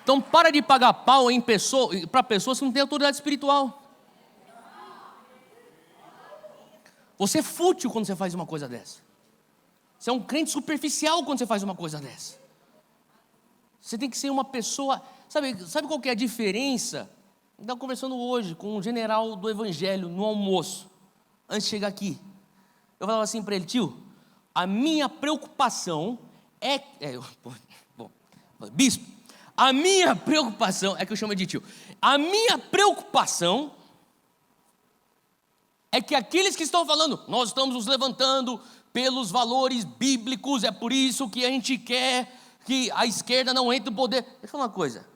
Então para de pagar pau para pessoas que não têm autoridade espiritual. Você é fútil quando você faz uma coisa dessa. Você é um crente superficial quando você faz uma coisa dessa. Você tem que ser uma pessoa... Sabe qual que é a diferença? Eu estava conversando hoje com um general do evangelho no almoço, antes de chegar aqui. Eu falava assim para ele: tio, a minha preocupação bispo, a minha preocupação, é que eu chamo de tio, a minha preocupação é que aqueles que estão falando, nós estamos nos levantando pelos valores bíblicos, é por isso que a gente quer que a esquerda não entre no poder. Deixa eu falar uma coisa,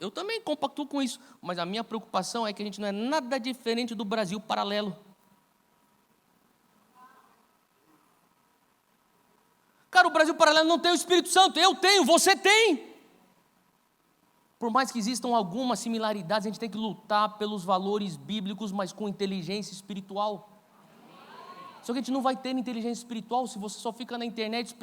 eu também compactuo com isso, mas a minha preocupação é que a gente não é nada diferente do Brasil paralelo. Cara, o Brasil paralelo não tem o Espírito Santo, eu tenho, você tem. Por mais que existam algumas similaridades, a gente tem que lutar pelos valores bíblicos, mas com inteligência espiritual. Só que a gente não vai ter inteligência espiritual se você só fica na internet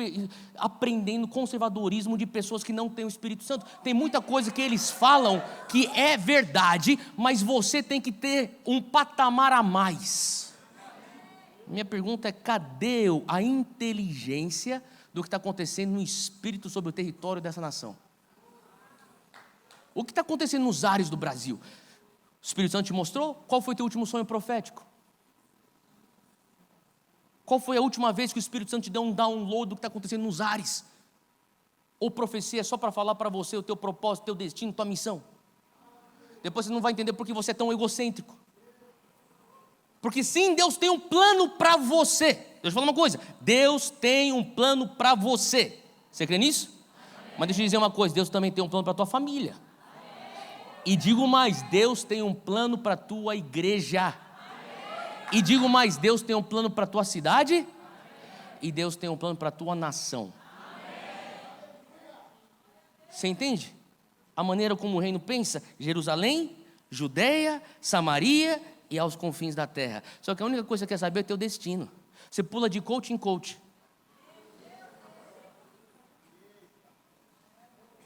aprendendo conservadorismo de pessoas que não têm o Espírito Santo. Tem muita coisa que eles falam que é verdade, mas você tem que ter um patamar a mais. Minha pergunta é: cadê a inteligência do que está acontecendo no espírito sobre o território dessa nação? O que está acontecendo nos ares do Brasil? O Espírito Santo te mostrou? Qual foi o teu último sonho profético? Qual foi a última vez que o Espírito Santo te deu um download do que está acontecendo nos ares? Ou profecia é só para falar para você o teu propósito, o teu destino, tua missão? Depois você não vai entender por que você é tão egocêntrico. Porque sim, Deus tem um plano para você. Deixa eu falar uma coisa. Deus tem um plano para você. Você crê nisso? Mas deixa eu dizer uma coisa. Deus também tem um plano para a tua família. E digo mais, Deus tem um plano para a tua igreja. E digo mais, Deus tem um plano para a tua cidade. E Deus tem um plano para a tua nação. Você entende? A maneira como o reino pensa: Jerusalém, Judeia, Samaria e aos confins da terra. Só que a única coisa que você quer saber é o teu destino. Você pula de coach em coach.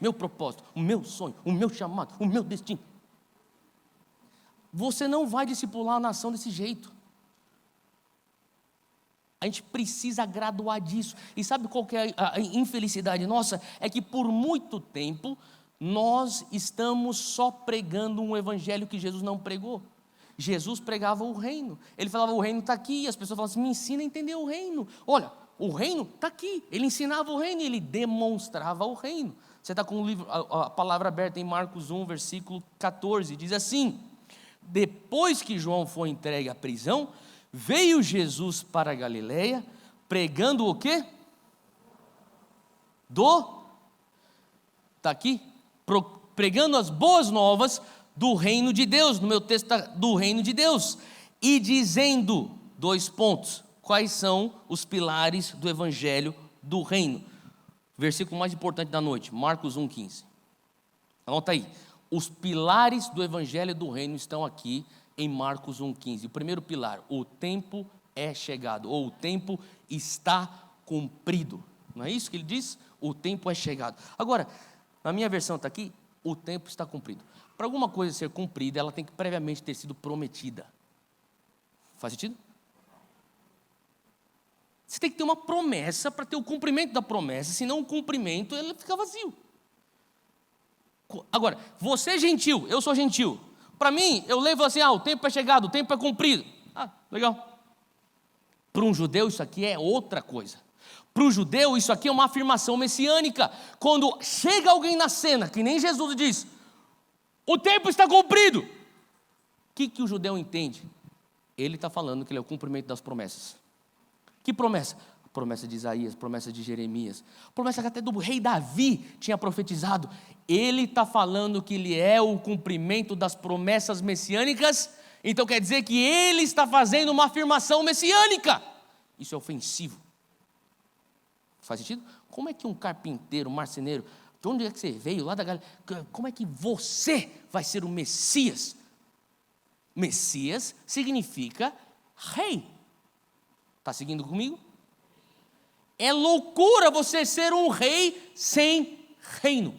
Meu propósito, o meu sonho, o meu chamado, o meu destino. Você não vai discipular a nação desse jeito. A gente precisa graduar disso. E sabe qual que é a infelicidade nossa? É que por muito tempo nós estamos só pregando um evangelho que Jesus não pregou. Jesus pregava o reino. Ele falava: o reino está aqui. E as pessoas falavam assim: me ensina a entender o reino. Olha, o reino está aqui. Ele ensinava o reino e ele demonstrava o reino. Você está com o livro, a palavra aberta em Marcos 1, versículo 14. Diz assim: depois que João foi entregue à prisão, veio Jesus para a Galileia, pregando o quê? Está aqui, pregando as boas novas do reino de Deus. No meu texto está do reino de Deus. E dizendo, 2 pontos, quais são os pilares do evangelho do reino. Versículo mais importante da noite, Marcos 1,15. Anota aí. Os pilares do evangelho do reino estão aqui em Marcos 1,15. O primeiro pilar: o tempo é chegado, ou o tempo está cumprido. Não é isso que ele diz? O tempo é chegado. Agora, na minha versão está aqui: o tempo está cumprido. Para alguma coisa ser cumprida, ela tem que previamente ter sido prometida. Faz sentido? Você tem que ter uma promessa para ter o cumprimento da promessa, senão o cumprimento ele fica vazio. Agora, você é gentil, eu sou gentil. Para mim, eu levo assim: o tempo é chegado, o tempo é cumprido. Legal. Para um judeu isso aqui é outra coisa. Para o judeu isso aqui é uma afirmação messiânica. Quando chega alguém na cena, que nem Jesus diz: o tempo está cumprido. O que o judeu entende? Ele está falando que ele é o cumprimento das promessas. Que promessa? A promessa de Isaías, promessa de Jeremias, promessa que até do rei Davi tinha profetizado. Ele está falando que ele é o cumprimento das promessas messiânicas. Então quer dizer que ele está fazendo uma afirmação messiânica. Isso é ofensivo. Faz sentido? Como é que um carpinteiro, um marceneiro, de onde é que você veio? Lá da Galileia. Como é que você vai ser o Messias? Messias significa rei. Está seguindo comigo? É loucura você ser um rei sem reino.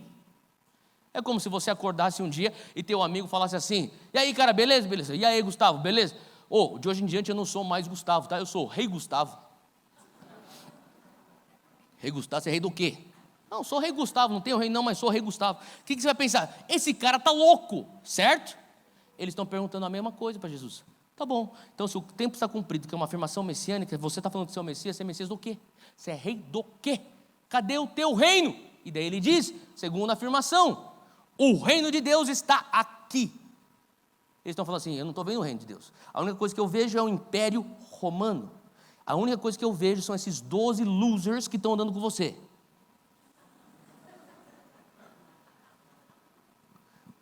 É como se você acordasse um dia e teu amigo falasse assim: e aí, cara, beleza? Beleza. E aí, Gustavo, beleza? De hoje em diante eu não sou mais Gustavo, tá? Eu sou o rei Gustavo. Rei Gustavo, você é rei do quê? Não, sou rei Gustavo, não tenho rei não, mas sou rei Gustavo. O que você vai pensar? Esse cara está louco, certo? Eles estão perguntando a mesma coisa para Jesus. Tá bom, então se o tempo está cumprido, que é uma afirmação messiânica, você está falando que você é o Messias, você é Messias do quê? Você é rei do quê? Cadê o teu reino? E daí ele diz, segunda afirmação: o reino de Deus está aqui. Eles estão falando assim: eu não estou vendo o reino de Deus. A única coisa que eu vejo é o Império Romano. A única coisa que eu vejo são esses 12 losers que estão andando com você.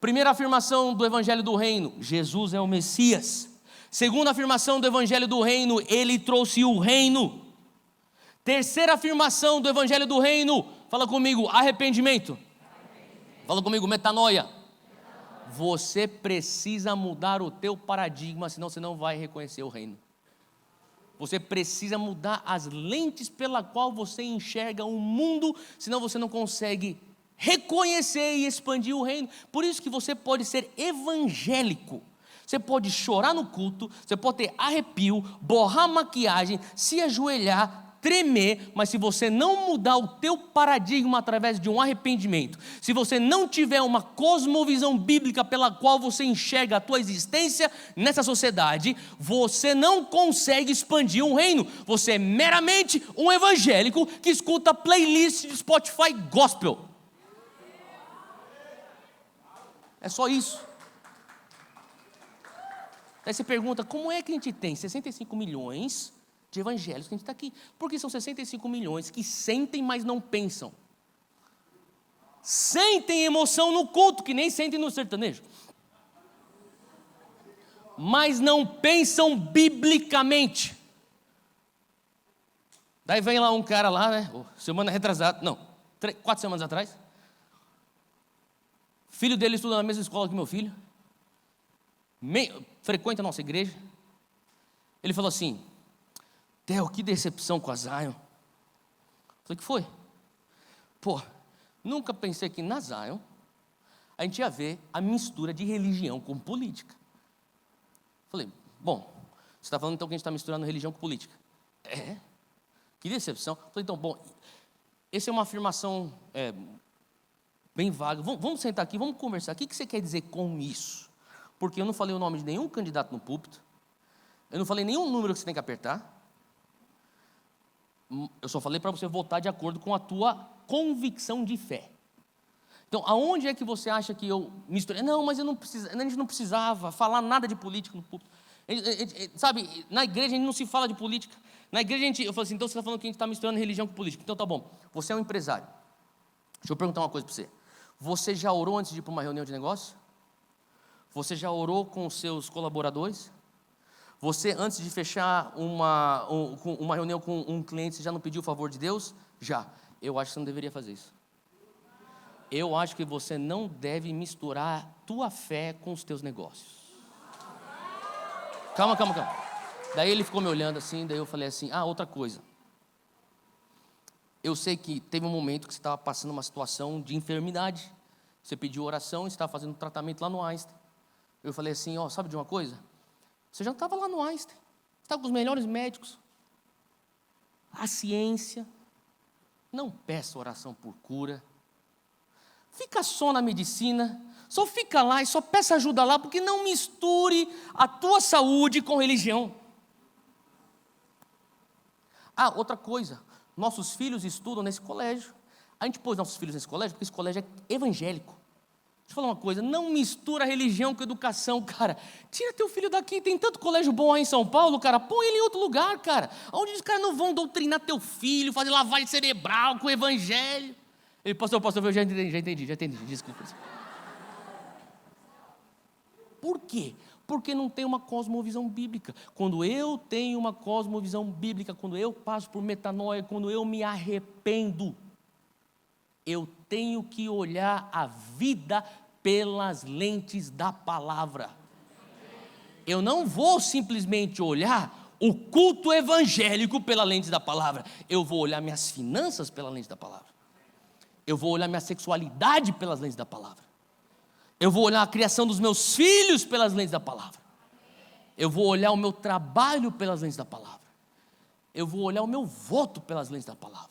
Primeira afirmação do evangelho do reino: Jesus é o Messias. Segunda afirmação do evangelho do reino: ele trouxe o reino. Terceira afirmação do evangelho do reino, fala comigo: arrependimento. Fala comigo: metanoia. Você precisa mudar o teu paradigma, senão você não vai reconhecer o reino. Você precisa mudar as lentes pela qual você enxerga o mundo, senão você não consegue reconhecer e expandir o reino. Por isso que você pode ser evangélico. Você pode chorar no culto, você pode ter arrepio, borrar maquiagem, se ajoelhar, tremer, mas se você não mudar o teu paradigma através de um arrependimento, se você não tiver uma cosmovisão bíblica pela qual você enxerga a tua existência nessa sociedade, você não consegue expandir um reino. Você é meramente um evangélico que escuta playlist de Spotify gospel. É só isso. Aí você pergunta: como é que a gente tem 65 milhões de evangélicos que a gente está aqui. Porque são 65 milhões que sentem, mas não pensam. Sentem emoção no culto, que nem sentem no sertanejo. Mas não pensam biblicamente. Daí vem lá um cara lá, né? Semana retrasada, não, 4 semanas atrás. Filho dele estuda na mesma escola que meu filho. Frequenta a nossa igreja. Ele falou assim: Theo, que decepção com a Zion. Falei, que foi? Pô, nunca pensei que na Zion a gente ia ver a mistura de religião com política. Falei, bom, você está falando então que a gente está misturando religião com política. É? Que decepção. Falei, então, bom, essa é uma afirmação bem vaga. Vamos sentar aqui, vamos conversar. O que você quer dizer com isso? Porque eu não falei o nome de nenhum candidato no púlpito. Eu não falei nenhum número que você tem que apertar. Eu só falei para você votar de acordo com a tua convicção de fé. Então, aonde é que você acha que eu misturei? Não, mas a gente não precisava falar nada de política no púlpito. Sabe, na igreja a gente não se fala de política. Na igreja eu falei assim, então você está falando que a gente está misturando religião com política. Então tá bom, você é um empresário. Deixa eu perguntar uma coisa para você. Você já orou antes de ir para uma reunião de negócio? Você já orou com os seus colaboradores? Você, antes de fechar uma reunião com um cliente, você já não pediu o favor de Deus? Já. Eu acho que você não deveria fazer isso. Eu acho que você não deve misturar tua fé com os teus negócios. Calma. Daí ele ficou me olhando assim, daí eu falei assim, outra coisa. Eu sei que teve um momento que você estava passando uma situação de enfermidade. Você pediu oração e estava fazendo tratamento lá no Einstein. Eu falei assim, sabe de uma coisa? Você já estava lá no Einstein, estava com os melhores médicos. A ciência. Não peça oração por cura. Fica só na medicina. Só fica lá e só peça ajuda lá, porque não misture a tua saúde com religião. Outra coisa. Nossos filhos estudam nesse colégio. A gente pôs nossos filhos nesse colégio porque esse colégio é evangélico. Deixa eu falar uma coisa, não mistura religião com educação, cara. Tira teu filho daqui, tem tanto colégio bom aí em São Paulo, cara. Põe ele em outro lugar, cara. Onde os caras não vão doutrinar teu filho, fazer lavagem cerebral com o evangelho. Ele, pastor, eu já entendi, desculpa. Por quê? Porque não tem uma cosmovisão bíblica. Quando eu tenho uma cosmovisão bíblica, quando eu passo por metanoia, quando eu me arrependo, eu tenho que olhar a vida pelas lentes da palavra. Eu não vou simplesmente olhar o culto evangélico pela lente da palavra. Eu vou olhar minhas finanças pela lente da palavra. Eu vou olhar minha sexualidade pelas lentes da palavra. Eu vou olhar a criação dos meus filhos pelas lentes da palavra. Eu vou olhar o meu trabalho pelas lentes da palavra. Eu vou olhar o meu voto pelas lentes da palavra.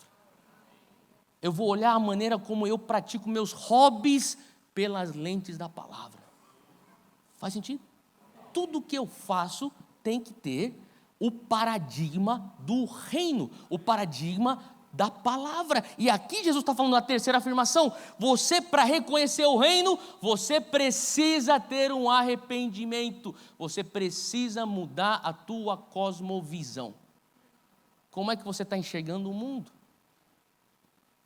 Eu vou olhar a maneira como eu pratico meus hobbies pelas lentes da palavra. Faz sentido? Tudo que eu faço tem que ter o paradigma do reino, o paradigma da palavra. E aqui Jesus está falando da terceira afirmação. Você, para reconhecer o reino, você precisa ter um arrependimento. Você precisa mudar a tua cosmovisão. Como é que você está enxergando o mundo?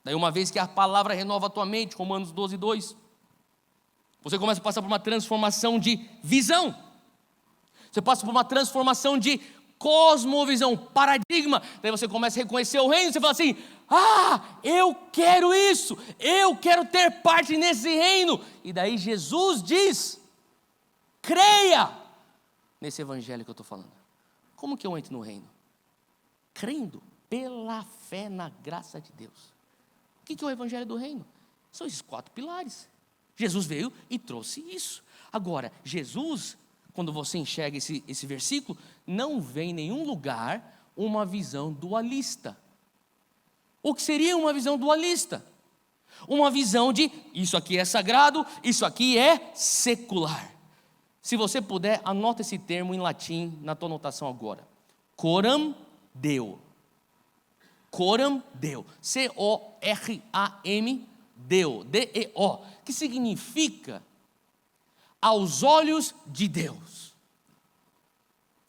Daí uma vez que a palavra renova a tua mente, Romanos 12, 2, você começa a passar por uma transformação de visão. Você passa por uma transformação de cosmovisão, paradigma. Daí você começa a reconhecer o reino, você fala assim, eu quero isso, eu quero ter parte nesse reino. E daí Jesus diz, creia nesse evangelho que eu estou falando. Como que eu entro no reino? Crendo pela fé na graça de Deus. O que é o evangelho do reino? São esses 4 pilares. Jesus veio e trouxe isso. Agora, Jesus, quando você enxerga esse versículo, não vê em nenhum lugar uma visão dualista. O que seria uma visão dualista? Uma visão de, isso aqui é sagrado, isso aqui é secular. Se você puder, anota esse termo em latim na tua anotação agora. Coram Deo. Coram Deo, C-O-R-A-M, Deo, D-E-O, que significa aos olhos de Deus.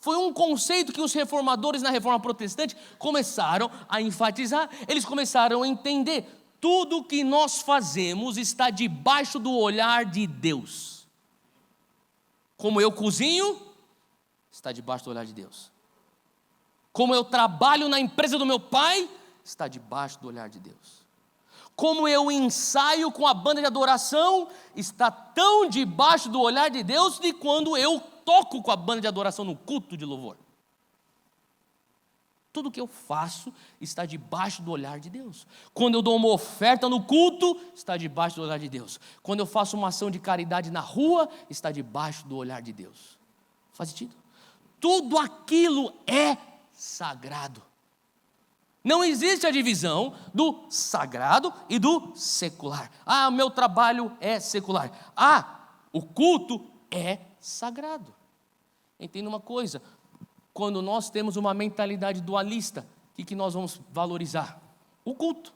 Foi um conceito que os reformadores na Reforma Protestante começaram a enfatizar. Eles começaram a entender: tudo que nós fazemos está debaixo do olhar de Deus. Como eu cozinho, está debaixo do olhar de Deus. Como eu trabalho na empresa do meu pai, está debaixo do olhar de Deus. Como eu ensaio com a banda de adoração, está tão debaixo do olhar de Deus de quando eu toco com a banda de adoração no culto de louvor. Tudo que eu faço está debaixo do olhar de Deus. Quando eu dou uma oferta no culto, está debaixo do olhar de Deus. Quando eu faço uma ação de caridade na rua, está debaixo do olhar de Deus. Faz sentido? Tudo aquilo é sagrado. Não existe a divisão do sagrado e do secular. Ah, meu trabalho é secular. Ah, o culto é sagrado. Entenda uma coisa: quando nós temos uma mentalidade dualista, o que nós vamos valorizar? O culto.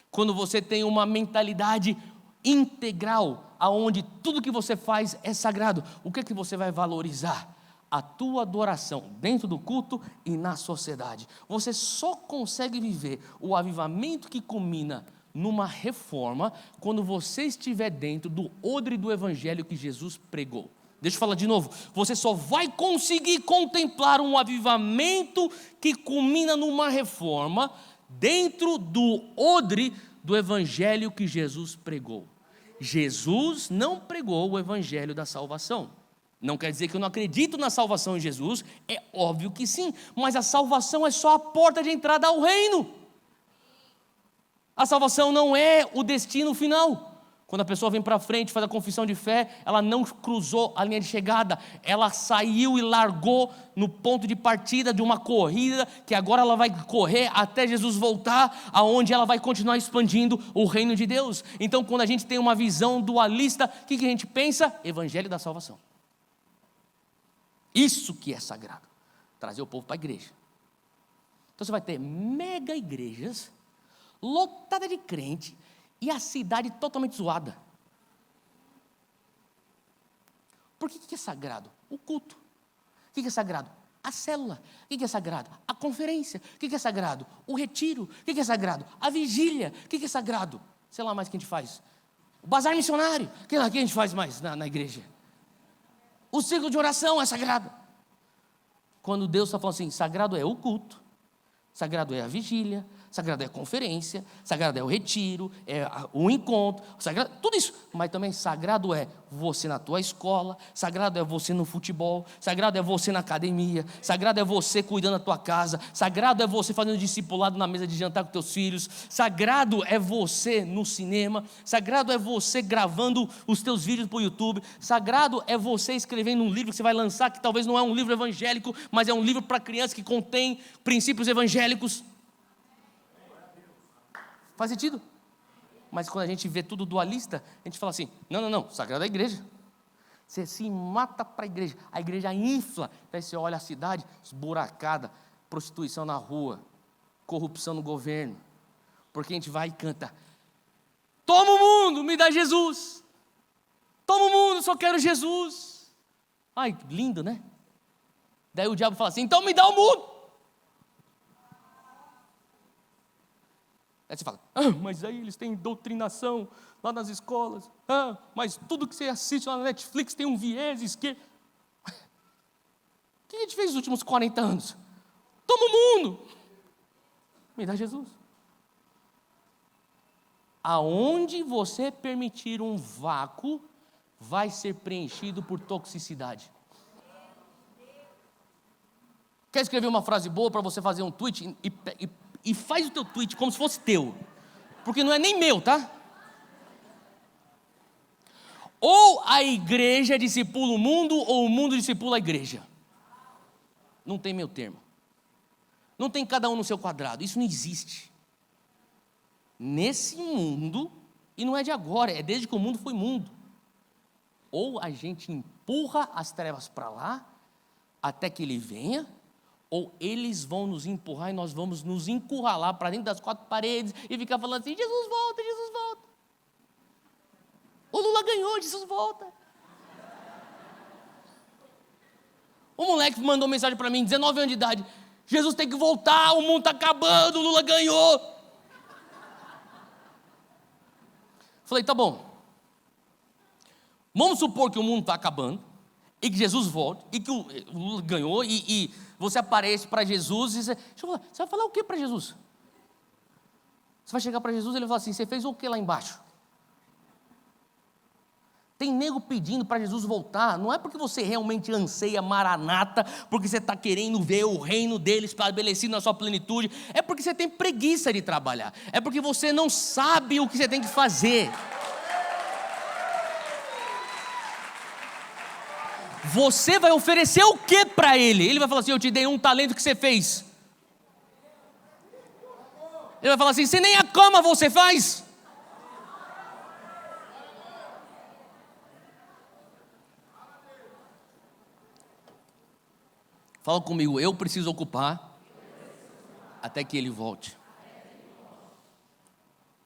Quando você tem uma mentalidade integral, aonde tudo que você faz é sagrado, o que você vai valorizar? A tua adoração dentro do culto e na sociedade. Você só consegue viver o avivamento que culmina numa reforma quando você estiver dentro do odre do evangelho que Jesus pregou. Deixa eu falar de novo. Você só vai conseguir contemplar um avivamento que culmina numa reforma dentro do odre do evangelho que Jesus pregou. Jesus não pregou o evangelho da salvação. Não quer dizer que eu não acredito na salvação em Jesus, é óbvio que sim, mas a salvação é só a porta de entrada ao reino. A salvação não é o destino final. Quando a pessoa vem para frente, faz a confissão de fé, ela não cruzou a linha de chegada, ela saiu e largou no ponto de partida de uma corrida, que agora ela vai correr até Jesus voltar, aonde ela vai continuar expandindo o reino de Deus. Então, quando a gente tem uma visão dualista, o que a gente pensa? Evangelho da salvação. Isso que é sagrado, trazer o povo para a igreja. Então você vai ter mega igrejas, lotada de crente, e a cidade totalmente zoada. Por que é sagrado? O culto. O que é sagrado? A célula. O que é sagrado? A conferência. O que é sagrado? O retiro. O que é sagrado? A vigília. O que é sagrado? Sei lá mais o que a gente faz. O bazar missionário. O que a gente faz mais na igreja? O círculo de oração é sagrado. Quando Deus está falando assim, sagrado é o culto, sagrado é a vigília, sagrado é a conferência, sagrado é o retiro, é o encontro, sagrado, tudo isso. Mas também sagrado é você na tua escola, sagrado é você no futebol, sagrado é você na academia, sagrado é você cuidando da tua casa, sagrado é você fazendo discipulado na mesa de jantar com teus filhos, sagrado é você no cinema, sagrado é você gravando os teus vídeos para o YouTube, sagrado é você escrevendo um livro que você vai lançar, que talvez não é um livro evangélico, mas é um livro para crianças que contém princípios evangélicos. Faz sentido? Mas quando a gente vê tudo dualista, a gente fala assim, não, sagrado é a igreja. Você se mata para a igreja infla. Daí você olha a cidade, esburacada, prostituição na rua, corrupção no governo. Porque a gente vai e canta, toma o mundo, me dá Jesus. Toma o mundo, só quero Jesus. Ai, lindo, né? Daí o diabo fala assim, então me dá o mundo. Aí você fala, mas aí eles têm doutrinação lá nas escolas, mas tudo que você assiste lá na Netflix tem um viés esquerdo. O que a gente fez nos últimos 40 anos? Toma o mundo, me dá Jesus. Aonde você permitir um vácuo, vai ser preenchido por toxicidade. Quer escrever uma frase boa para você fazer um tweet e faz o teu tweet como se fosse teu, porque não é nem meu, tá? Ou a igreja discipula o mundo, ou o mundo discipula a igreja. Não tem meio termo. Não tem cada um no seu quadrado, isso não existe. Nesse mundo, e não é de agora, é desde que o mundo foi mundo. Ou a gente empurra as trevas para lá, até que ele venha, ou eles vão nos empurrar e nós vamos nos encurralar para dentro das quatro paredes e ficar falando assim, Jesus volta, Jesus volta. O Lula ganhou, Jesus volta. Um moleque mandou mensagem para mim, 19 anos de idade: Jesus tem que voltar, o mundo está acabando, o Lula ganhou. Falei, tá bom. Vamos supor que o mundo está acabando, e que Jesus volte, e que o Lula ganhou, e você aparece para Jesus, e você vai falar o que para Jesus? Você vai chegar para Jesus e ele vai falar assim: você fez o que lá embaixo? Tem nego pedindo para Jesus voltar, não é porque você realmente anseia Maranata, porque você está querendo ver o reino dele estabelecido na sua plenitude, é porque você tem preguiça de trabalhar, é porque você não sabe o que você tem que fazer. Você vai oferecer o que para ele? Ele vai falar assim: eu te dei um talento que você fez. Ele vai falar assim: você nem a cama você faz. Fala comigo, eu preciso ocupar até que ele volte.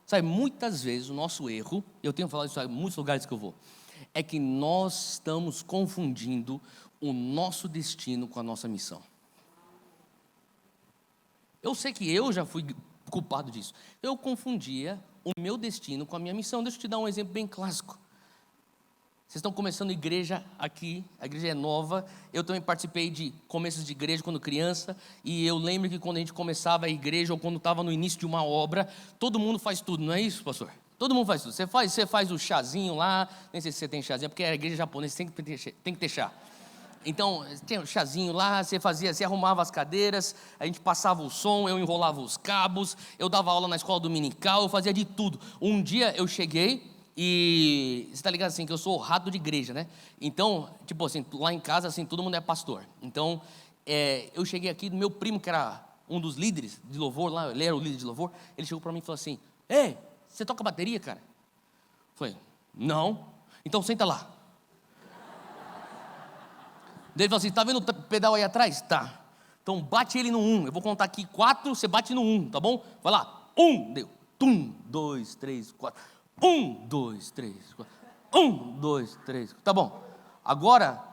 Sabe, muitas vezes o nosso erro, eu tenho falado isso em muitos lugares que eu vou, é que nós estamos confundindo o nosso destino com a nossa missão. Eu sei que eu já fui culpado disso. Eu confundia o meu destino com a minha missão. Deixa eu te dar um exemplo bem clássico. Vocês estão começando igreja aqui, a igreja é nova. Eu também participei de começos de igreja quando criança, e eu lembro que quando a gente começava a igreja, ou quando estava no início de uma obra, todo mundo faz tudo, não é isso, pastor? Todo mundo faz tudo. Você faz o chazinho lá, nem sei se você tem chazinho, porque a igreja japonesa tem que ter chá. Então, tinha um chazinho lá, você arrumava as cadeiras, a gente passava o som, eu enrolava os cabos, eu dava aula na escola dominical, eu fazia de tudo. Um dia eu cheguei, e você está ligado assim, que eu sou rato de igreja, né? Então, tipo assim, lá em casa, assim, todo mundo é pastor. Então, eu cheguei aqui, meu primo, que era um dos líderes de louvor lá, ele era o líder de louvor, ele chegou para mim e falou assim: ei, você toca bateria, cara? Eu falei, não. Então senta lá. Daí ele falou assim: tá vendo o pedal aí atrás? Tá. Então bate ele no 1. Eu vou contar aqui 4, você bate no 1, tá bom? Vai lá. 1, deu. 1, 2, 3, 4. 1, 2, 3, 4. 1, 2, 3. Tá bom. Agora,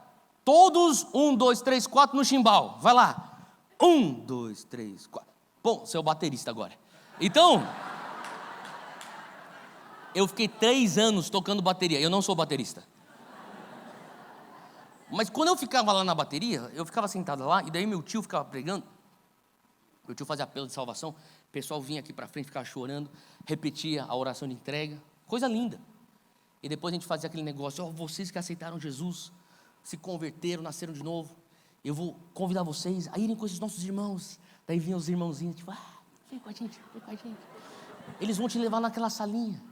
todos 1, 2, 3, 4 no chimbal. Vai lá. 1, 2, 3, 4. Bom, você é o baterista agora. Então, eu fiquei 3 anos tocando bateria. Eu não sou baterista. Mas quando eu ficava lá na bateria, eu ficava sentado lá, e daí meu tio ficava pregando. Meu tio fazia apelo de salvação. O pessoal vinha aqui para frente, ficava chorando, repetia a oração de entrega. Coisa linda. E depois a gente fazia aquele negócio: vocês que aceitaram Jesus, se converteram, nasceram de novo, eu vou convidar vocês a irem com esses nossos irmãos. Daí vinham os irmãozinhos, tipo, vem com a gente, vem com a gente. Eles vão te levar naquela salinha.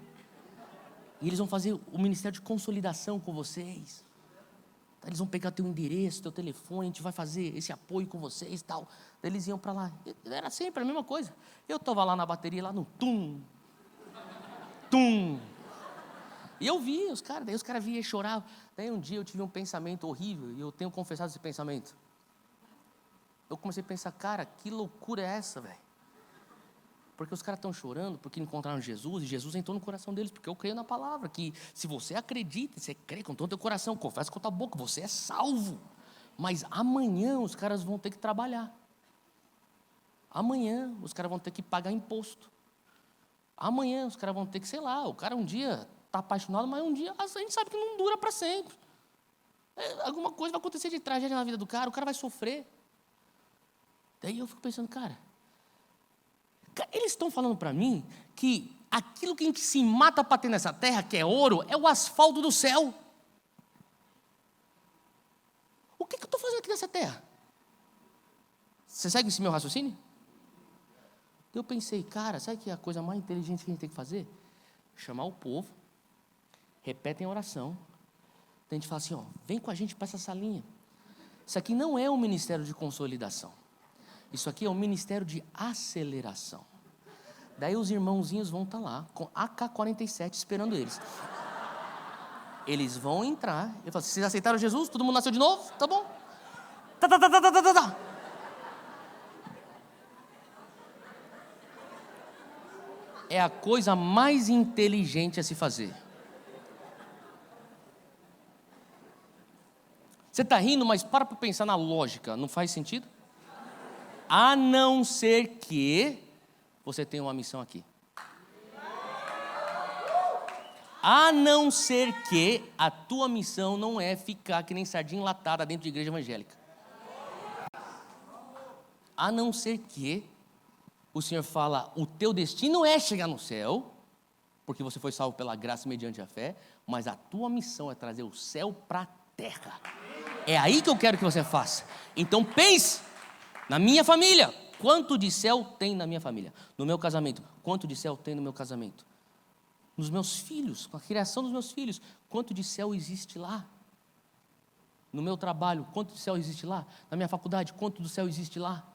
E eles vão fazer o ministério de consolidação com vocês. Eles vão pegar teu endereço, teu telefone, a gente vai fazer esse apoio com vocês e tal. Daí eles iam para lá. Era sempre a mesma coisa. Eu estava lá na bateria, lá no tum, tum. E eu via os caras, daí os caras vinham e choravam. Daí um dia eu tive um pensamento horrível, e eu tenho confessado esse pensamento. Eu comecei a pensar: cara, que loucura é essa, velho? Porque os caras estão chorando porque encontraram Jesus, e Jesus entrou no coração deles, porque eu creio na palavra, que se você acredita, você crê com todo o teu coração, confessa com a tua boca, você é salvo. Mas amanhã os caras vão ter que trabalhar. Amanhã os caras vão ter que pagar imposto. Amanhã os caras vão ter que, sei lá, o cara um dia está apaixonado, mas um dia a gente sabe que não dura para sempre. Alguma coisa vai acontecer de tragédia na vida do cara, o cara vai sofrer. Daí eu fico pensando, cara, eles estão falando para mim que aquilo que a gente se mata para ter nessa terra, que é ouro, é o asfalto do céu. O que eu estou fazendo aqui nessa terra? Você segue esse meu raciocínio? Eu pensei, cara, sabe que é a coisa mais inteligente que a gente tem que fazer? Chamar o povo, repetem a oração, a gente fala assim, vem com a gente para essa salinha. Isso aqui não é um ministério de consolidação. Isso aqui é um ministério de aceleração. Daí os irmãozinhos vão estar lá, com AK-47 esperando eles. Eles vão entrar, eu falo, vocês aceitaram Jesus? Todo mundo nasceu de novo? Tá bom. Tá. É a coisa mais inteligente a se fazer. Você está rindo, mas para pensar na lógica, não faz sentido? A não ser que você tenha uma missão aqui. A não ser que a tua missão não é ficar que nem sardinha enlatada dentro de igreja evangélica. A não ser que o Senhor fala, o teu destino é chegar no céu, porque você foi salvo pela graça mediante a fé, mas a tua missão é trazer o céu para a terra. É aí que eu quero que você faça. Então pense na minha família. Quanto de céu tem na minha família? No meu casamento. Quanto de céu tem no meu casamento? Nos meus filhos, com a criação dos meus filhos. Quanto de céu existe lá? No meu trabalho, quanto de céu existe lá? Na minha faculdade, quanto do céu existe lá?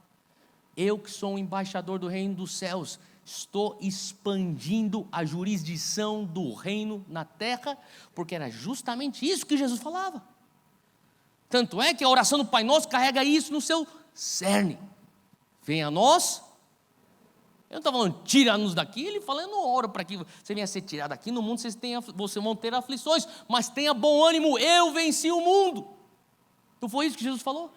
Eu que sou um embaixador do reino dos céus, estou expandindo a jurisdição do reino na terra, porque era justamente isso que Jesus falava. Tanto é que a oração do Pai Nosso carrega isso no seu cerne. Venha a nós. Eu não estou falando, tira-nos daqui. Ele fala, eu não oro para que você venha ser tirado daqui. No mundo vocês vão ter aflições, mas tenha bom ânimo, eu venci o mundo. Não foi isso que Jesus falou?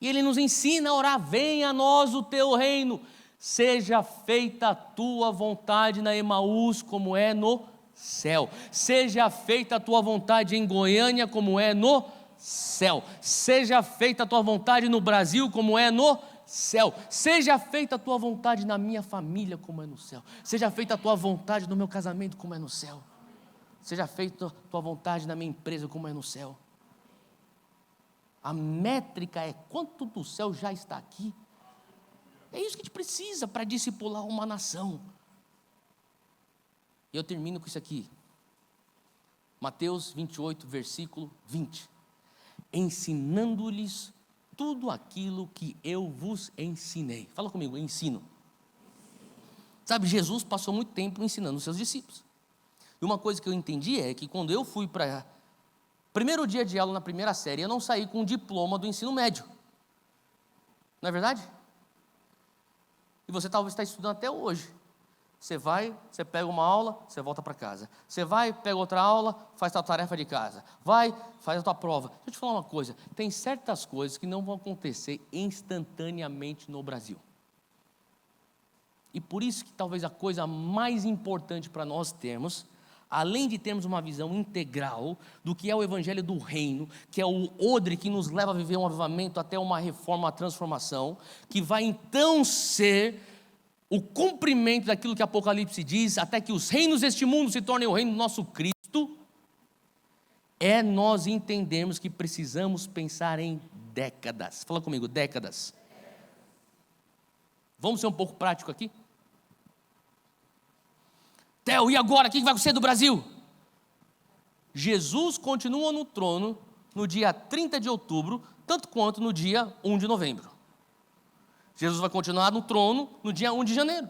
E Ele nos ensina a orar, venha a nós o teu reino. Seja feita a tua vontade na Emaús, como é no céu. Seja feita a tua vontade em Goiânia, como é no céu. Seja feita a tua vontade no Brasil, como é no céu. Seja feita a tua vontade na minha família, como é no céu. Seja feita a tua vontade no meu casamento, como é no céu. Seja feita a tua vontade na minha empresa, como é no céu. A métrica é quanto do céu já está aqui. É isso que a gente precisa para discipular uma nação. E eu termino com isso aqui. Mateus 28, versículo 20. Ensinando-lhes tudo aquilo que eu vos ensinei. Fala comigo, ensino. Sabe, Jesus passou muito tempo ensinando os seus discípulos. E uma coisa que eu entendi é que quando eu fui para primeiro dia de aula na primeira série, eu não saí com um diploma do ensino médio. Não é verdade? E você talvez está estudando até hoje. Você vai, você pega uma aula, você volta para casa. Você vai, pega outra aula, faz a tarefa de casa. Vai, faz a tua prova. Deixa eu te falar uma coisa. Tem certas coisas que não vão acontecer instantaneamente no Brasil. E por isso que talvez a coisa mais importante para nós termos, além de termos uma visão integral do que é o evangelho do reino, que é o odre que nos leva a viver um avivamento até uma reforma, uma transformação, que vai então ser o cumprimento daquilo que Apocalipse diz, até que os reinos deste mundo se tornem o reino do nosso Cristo, é nós entendermos que precisamos pensar em décadas. Fala comigo, décadas. Vamos ser um pouco prático aqui? Theo, e agora? O que vai acontecer do Brasil? Jesus continua no trono no dia 30 de outubro, tanto quanto no dia 1 de novembro. Jesus vai continuar no trono no dia 1 de janeiro.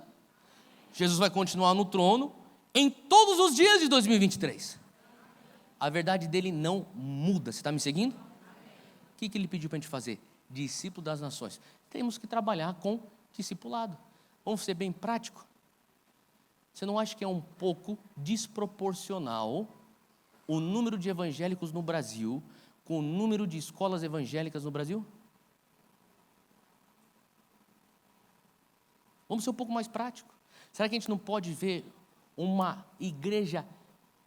Jesus vai continuar no trono em todos os dias de 2023. A verdade dele não muda. Você está me seguindo? O que ele pediu para a gente fazer? Discípulo das nações. Temos que trabalhar com discipulado. Vamos ser bem prático. Você não acha que é um pouco desproporcional o número de evangélicos no Brasil com o número de escolas evangélicas no Brasil? Vamos ser um pouco mais prático. Será que a gente não pode ver uma igreja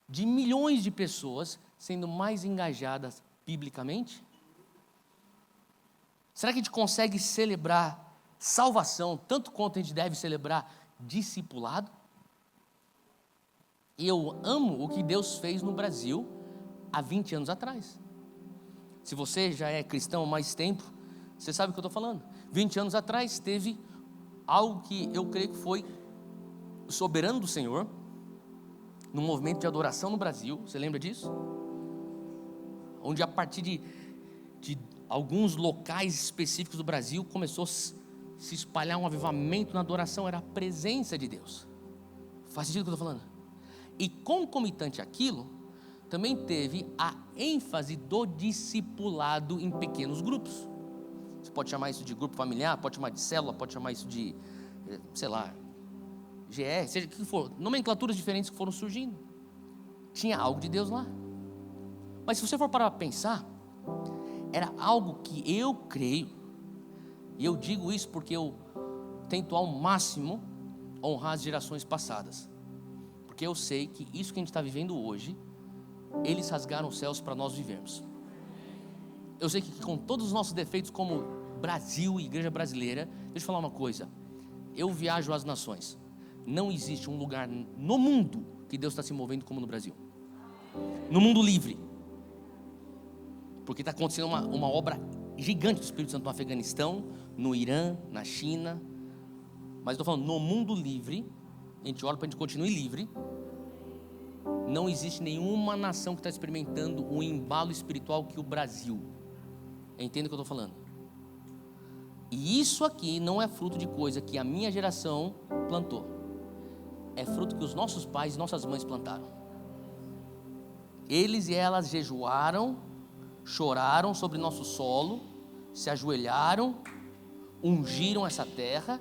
de milhões de pessoas sendo mais engajadas biblicamente? Será que a gente consegue celebrar salvação tanto quanto a gente deve celebrar discipulado? E eu amo o que Deus fez no Brasil há 20 anos atrás. Se você já é cristão há mais tempo, você sabe o que eu estou falando. 20 anos atrás teve algo que eu creio que foi soberano do Senhor, num movimento de adoração no Brasil. Você lembra disso? Onde a partir de alguns locais específicos do Brasil começou a se espalhar um avivamento na adoração. Era a presença de Deus. Faz sentido o que eu estou falando? E concomitante àquilo, também teve a ênfase do discipulado em pequenos grupos. Você pode chamar isso de grupo familiar, pode chamar de célula, pode chamar isso de, sei lá, GR, seja o que for, nomenclaturas diferentes que foram surgindo. Tinha algo de Deus lá. Mas se você for parar para pensar, era algo que eu creio, e eu digo isso porque eu tento ao máximo honrar as gerações passadas, porque eu sei que isso que a gente está vivendo hoje, eles rasgaram os céus para nós vivermos. Eu sei que com todos os nossos defeitos como Brasil e igreja brasileira, deixa eu falar uma coisa, eu viajo às nações, não existe um lugar no mundo que Deus está se movendo como no Brasil, no mundo livre, porque está acontecendo uma obra gigante do Espírito Santo no Afeganistão, no Irã, na China, mas estou falando no mundo livre, a gente ora para que a gente continue livre. Não existe nenhuma nação que está experimentando um embalo espiritual que o Brasil. Entenda o que eu estou falando? E isso aqui não é fruto de coisa que a minha geração plantou, é fruto que os nossos pais e nossas mães plantaram. Eles e elas jejuaram, choraram sobre nosso solo, se ajoelharam, ungiram essa terra,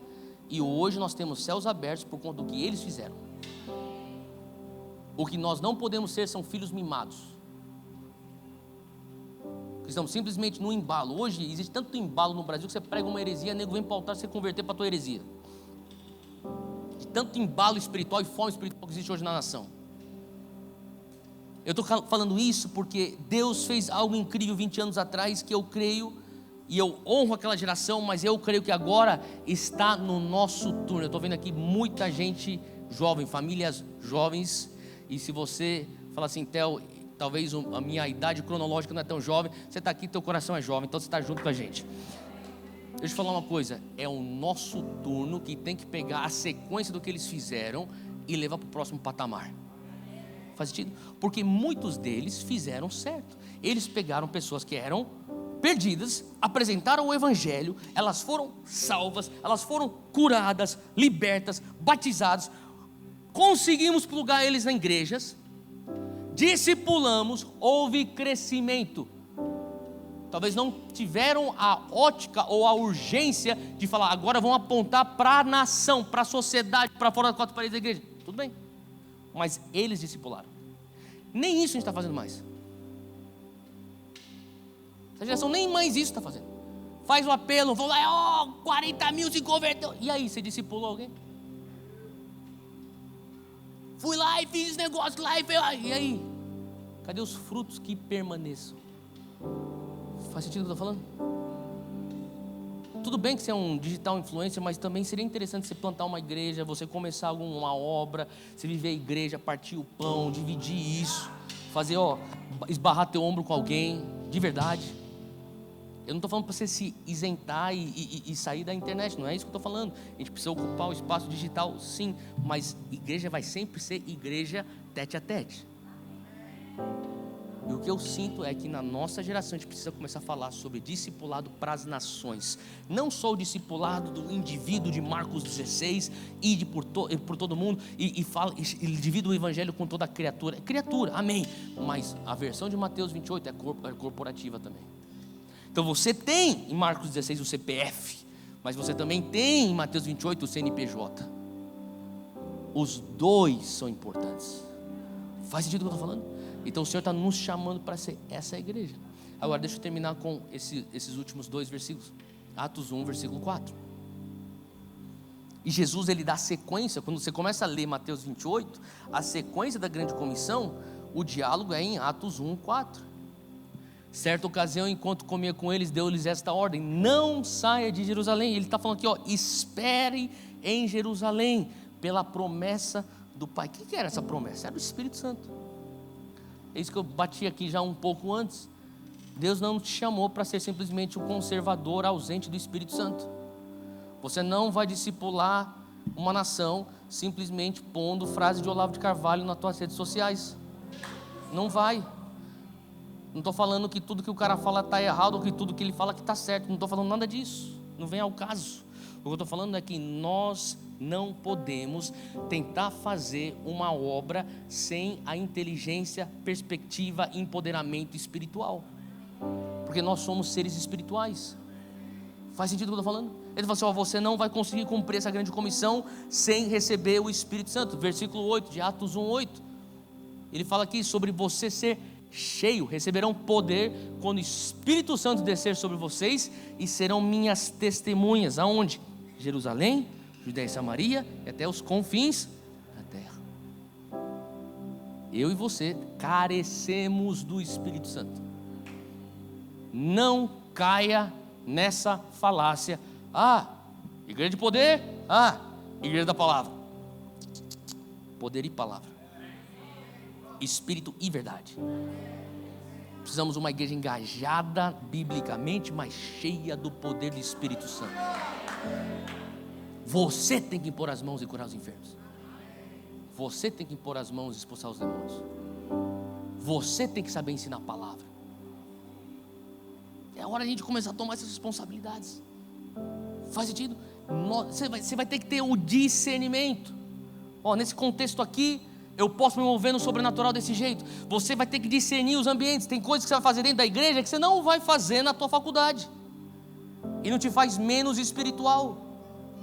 e hoje nós temos céus abertos por conta do que eles fizeram. O que nós não podemos ser são filhos mimados, que estamos simplesmente no embalo. Hoje existe tanto embalo no Brasil que você prega uma heresia, nego vem para o altar você converter para a tua heresia. De tanto embalo espiritual e fome espiritual que existe hoje na nação. Eu estou falando isso porque Deus fez algo incrível 20 anos atrás, que eu creio, e eu honro aquela geração, mas eu creio que agora está no nosso turno. Eu estou vendo aqui muita gente jovem, famílias jovens, e se você fala assim, Theo, talvez a minha idade cronológica não é tão jovem, você está aqui, teu coração é jovem, então você está junto com a gente. Deixa eu te falar uma coisa, é o nosso turno que tem que pegar a sequência do que eles fizeram e levar para o próximo patamar. Faz sentido? Porque muitos deles fizeram certo. Eles pegaram pessoas que eram perdidas, apresentaram o evangelho, elas foram salvas, elas foram curadas, libertas, batizadas, conseguimos plugar eles em igrejas, discipulamos, houve crescimento. Talvez não tiveram a ótica ou a urgência de falar, agora vão apontar para a nação, para a sociedade, para fora das quatro paredes da igreja. Tudo bem, mas eles discipularam. Nem isso a gente está fazendo mais. Essa geração nem mais isso está fazendo. Faz o apelo, vão lá, 40 mil se converteu. E aí, você discipulou alguém? Fui lá e fiz esse negócio lá e aí? Cadê os frutos que permaneçam? Faz sentido o que eu estou falando? Tudo bem que você é um digital influencer, mas também seria interessante você plantar uma igreja, você começar alguma obra, você viver a igreja, partir o pão, dividir isso, fazer, esbarrar teu ombro com alguém, de verdade. Eu não estou falando para você se isentar e sair da internet, não é isso que eu estou falando. A gente precisa ocupar o espaço digital, sim, mas igreja vai sempre ser igreja tete a tete. E o que eu sinto é que na nossa geração a gente precisa começar a falar sobre discipulado para as nações. Não só o discipulado do indivíduo de Marcos 16, ide por todo mundo e divida o evangelho com toda a criatura. Criatura, amém. Mas a versão de Mateus 28 é corporativa também. Então você tem em Marcos 16 o CPF, mas você também tem em Mateus 28 o CNPJ. Os dois são importantes. Faz sentido o que eu estou falando? Então o Senhor está nos chamando para ser essa igreja. Agora deixa eu terminar com esses últimos 2 versículos. Atos 1, versículo 4. E Jesus, ele dá sequência. Quando você começa a ler Mateus 28, a sequência da grande comissão, o diálogo é em Atos 1, 4. Certa ocasião, enquanto comia com eles, deu-lhes esta ordem: não saia de Jerusalém. Ele está falando aqui, espere em Jerusalém, pela promessa do Pai. O que era essa promessa? Era o Espírito Santo. É isso que eu bati aqui já um pouco antes. Deus não te chamou para ser simplesmente um conservador ausente do Espírito Santo. Você não vai discipular uma nação simplesmente pondo frase de Olavo de Carvalho nas tuas redes sociais. Não vai. Não estou falando que tudo que o cara fala está errado, ou que tudo que ele fala que está certo. Não estou falando nada disso. Não vem ao caso. O que eu estou falando é que nós não podemos tentar fazer uma obra sem a inteligência, perspectiva e empoderamento espiritual. Porque nós somos seres espirituais. Faz sentido o que eu estou falando? Ele fala assim, você não vai conseguir cumprir essa grande comissão sem receber o Espírito Santo. Versículo 8 de Atos 1:8. Ele fala aqui sobre você ser cheio, receberão poder quando o Espírito Santo descer sobre vocês e serão minhas testemunhas. Aonde? Jerusalém, Judéia e Samaria e até os confins da terra. Eu e você carecemos do Espírito Santo. Não caia nessa falácia. Igreja de poder, igreja da palavra. Poder e palavra, Espírito e verdade. Precisamos de uma igreja engajada biblicamente, mas cheia do poder do Espírito Santo. Você tem que impor as mãos e curar os enfermos. Você tem que impor as mãos e expulsar os demônios. Você tem que saber ensinar a palavra. É hora de a gente começar a tomar essas responsabilidades. Faz sentido? Você vai ter que ter o discernimento. Nesse contexto aqui, eu posso me mover no sobrenatural desse jeito. Você vai ter que discernir os ambientes. Tem coisas que você vai fazer dentro da igreja que você não vai fazer na tua faculdade. E não te faz menos espiritual.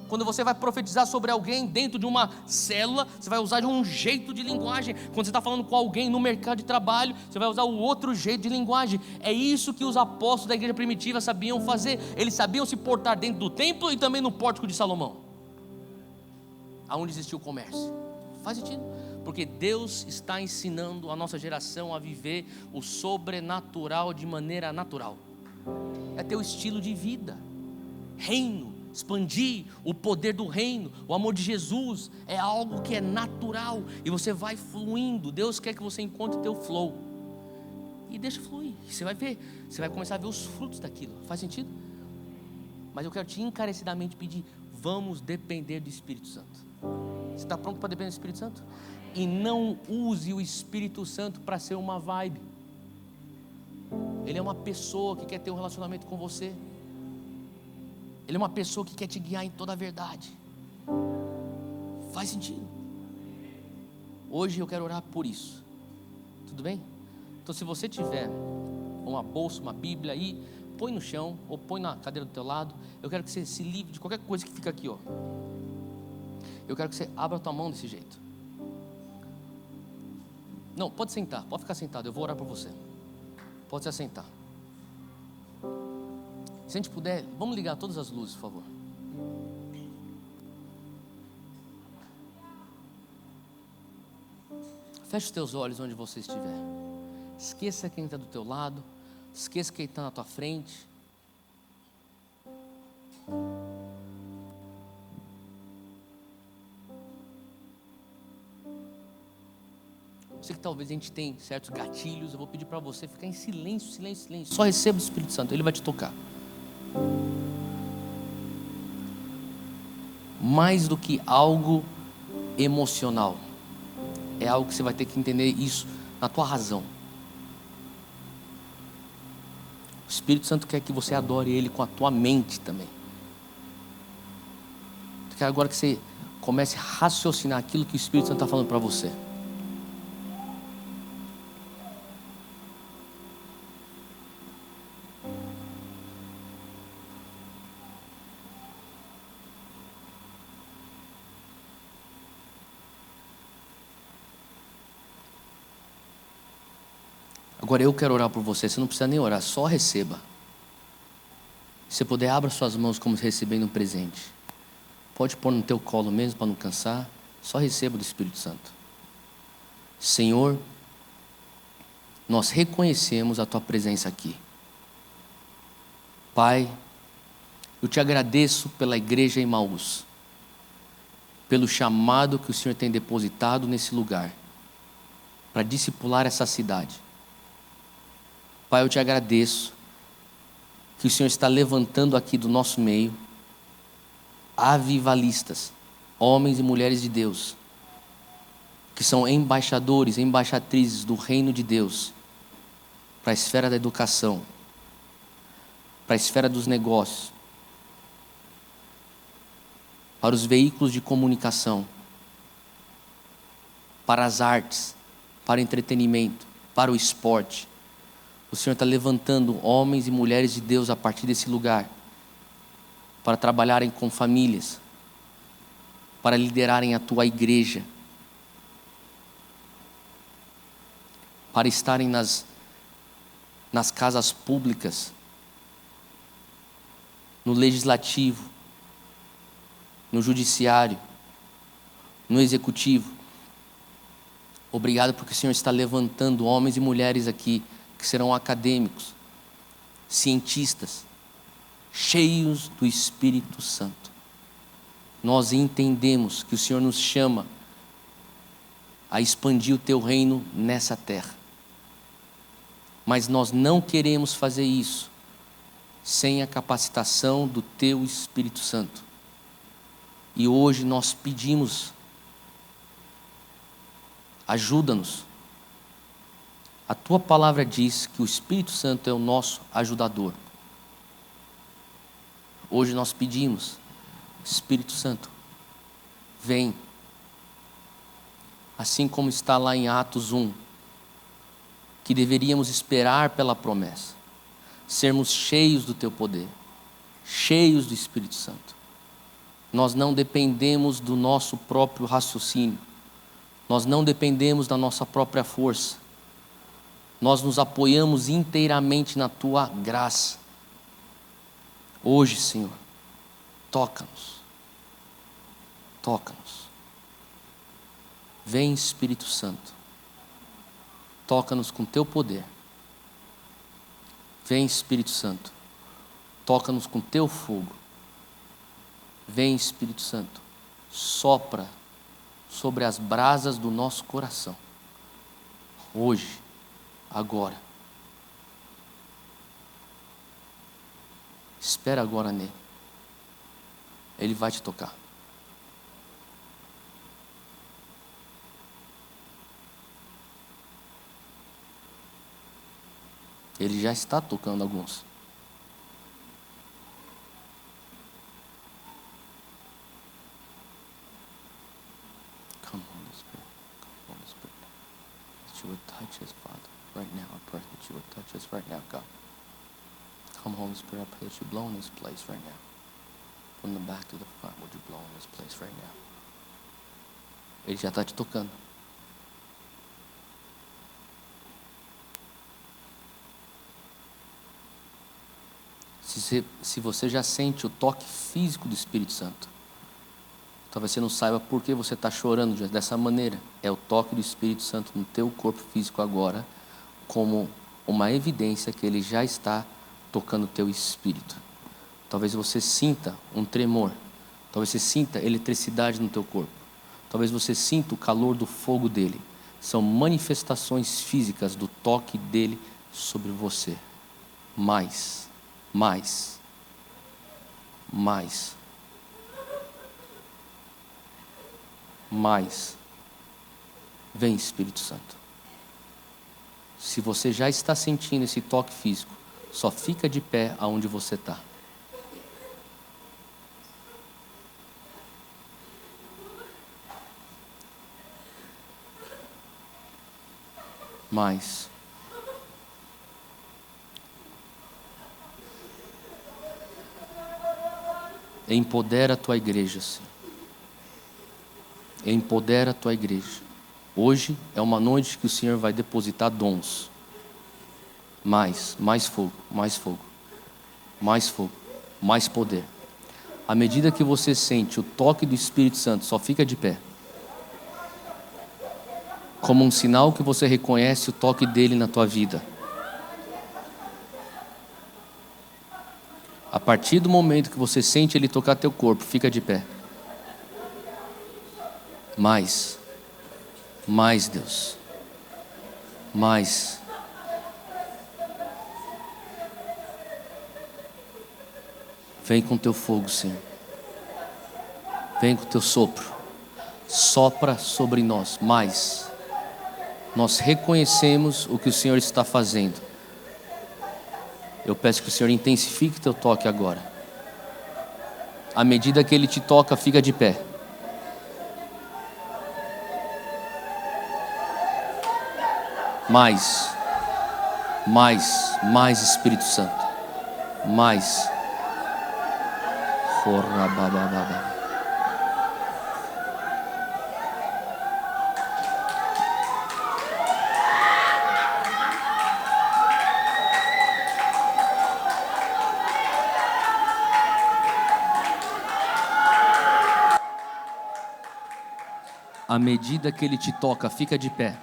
Quando você vai profetizar sobre alguém dentro de uma célula, você vai usar de um jeito de linguagem. Quando você está falando com alguém no mercado de trabalho, você vai usar o outro jeito de linguagem. É isso que os apóstolos da igreja primitiva sabiam fazer. Eles sabiam se portar dentro do templo e também no pórtico de Salomão, aonde existia o comércio. Faz sentido? Porque Deus está ensinando a nossa geração a viver o sobrenatural de maneira natural. É teu estilo de vida. Reino, expandir o poder do reino, o amor de Jesus é algo que é natural e você vai fluindo. Deus quer que você encontre teu flow e deixa fluir. Você vai ver, você vai começar a ver os frutos daquilo. Faz sentido? Mas eu quero te encarecidamente pedir: vamos depender do Espírito Santo. Você está pronto para depender do Espírito Santo? E não use o Espírito Santo para ser uma vibe. Ele é uma pessoa que quer ter um relacionamento com você. Ele é uma pessoa que quer te guiar em toda a verdade. Faz sentido? Hoje eu quero orar por isso. Tudo bem? Então, se você tiver uma bolsa, uma Bíblia aí, põe no chão ou põe na cadeira do teu lado. Eu quero que você se livre de qualquer coisa que fica aqui, ó. Eu quero que você abra a tua mão desse jeito. Não, pode sentar, pode ficar sentado, eu vou orar por você. Pode se assentar. Se a gente puder, vamos ligar todas as luzes, por favor. Feche os teus olhos onde você estiver. Esqueça quem está do teu lado. Esqueça quem está na tua frente. Eu sei que talvez a gente tenha certos gatilhos. Eu vou pedir para você ficar em silêncio, silêncio, silêncio. Só receba o Espírito Santo, Ele vai te tocar. Mais do que algo emocional, é algo que você vai ter que entender isso na tua razão. O Espírito Santo quer que você adore Ele com a tua mente também. Eu quero agora que você comece a raciocinar aquilo que o Espírito Santo está falando para você. Agora eu quero orar por você. Você não precisa nem orar, só receba. Se puder, abra suas mãos como se recebendo um presente. Pode pôr no teu colo mesmo para não cansar. Só receba do Espírito Santo. Senhor, nós reconhecemos a tua presença aqui. Pai, eu te agradeço pela igreja Emaús, pelo chamado que o Senhor tem depositado nesse lugar para discipular essa cidade. Pai, eu te agradeço que o Senhor está levantando aqui do nosso meio avivalistas, homens e mulheres de Deus, que são embaixadores, embaixatrizes do reino de Deus para a esfera da educação, para a esfera dos negócios, para os veículos de comunicação, para as artes, para o entretenimento, para o esporte. O Senhor está levantando homens e mulheres de Deus a partir desse lugar para trabalharem com famílias, para liderarem a tua igreja, para estarem nas nas casas públicas, no legislativo, no judiciário, no executivo. Obrigado porque o Senhor está levantando homens e mulheres aqui que serão acadêmicos, cientistas, cheios do Espírito Santo. Nós entendemos que o Senhor nos chama a expandir o teu reino nessa terra. Mas nós não queremos fazer isso sem a capacitação do teu Espírito Santo. E hoje nós pedimos, ajuda-nos. A tua palavra diz que o Espírito Santo é o nosso ajudador. Hoje nós pedimos, Espírito Santo, vem. Assim como está lá em Atos 1, que deveríamos esperar pela promessa, sermos cheios do teu poder, cheios do Espírito Santo. Nós não dependemos do nosso próprio raciocínio, nós não dependemos da nossa própria força, nós nos apoiamos inteiramente na tua graça. Hoje, Senhor, toca-nos, toca-nos. Vem, Espírito Santo, toca-nos com teu poder. Vem, Espírito Santo, toca-nos com teu fogo. Vem, Espírito Santo, sopra sobre as brasas do nosso coração, hoje, agora. Espera agora nele, ele vai te tocar. Ele já está tocando alguns. Come, Holy Spirit. Come, Holy Spirit. That you would touch us, Father. Right now, I pray that you would touch us right now, God. Come, Holy Spirit, I pray that you blow in this place right now. From the back to the front, would you blow in this place right now? Ele já está te tocando. Se você já sente o toque físico do Espírito Santo, talvez você não saiba por que você está chorando dessa maneira. É o toque do Espírito Santo no teu corpo físico agora, como uma evidência que ele já está tocando o teu espírito. Talvez você sinta um tremor, talvez você sinta eletricidade no teu corpo, talvez você sinta o calor do fogo dele. São manifestações físicas do toque dele sobre você. Mais. Vem, Espírito Santo. Se você já está sentindo esse toque físico, só fica de pé aonde você está. Mais. Empodera a tua igreja, Senhor. Empodera a tua igreja. Hoje é uma noite que o Senhor vai depositar dons. Mais fogo, mais fogo, mais fogo, mais poder. À medida que você sente o toque do Espírito Santo, só fica de pé. Como um sinal que você reconhece o toque dele na tua vida. A partir do momento que você sente ele tocar teu corpo, fica de pé. Mais, Deus. Mais. Vem com teu fogo, Senhor. Vem com teu sopro. Sopra sobre nós. Mais. Nós reconhecemos o que o Senhor está fazendo. Eu peço que o Senhor intensifique teu toque agora. À medida que ele te toca, fica de pé. Mais Espírito Santo. Mais. À medida que Ele te toca, fica de pé.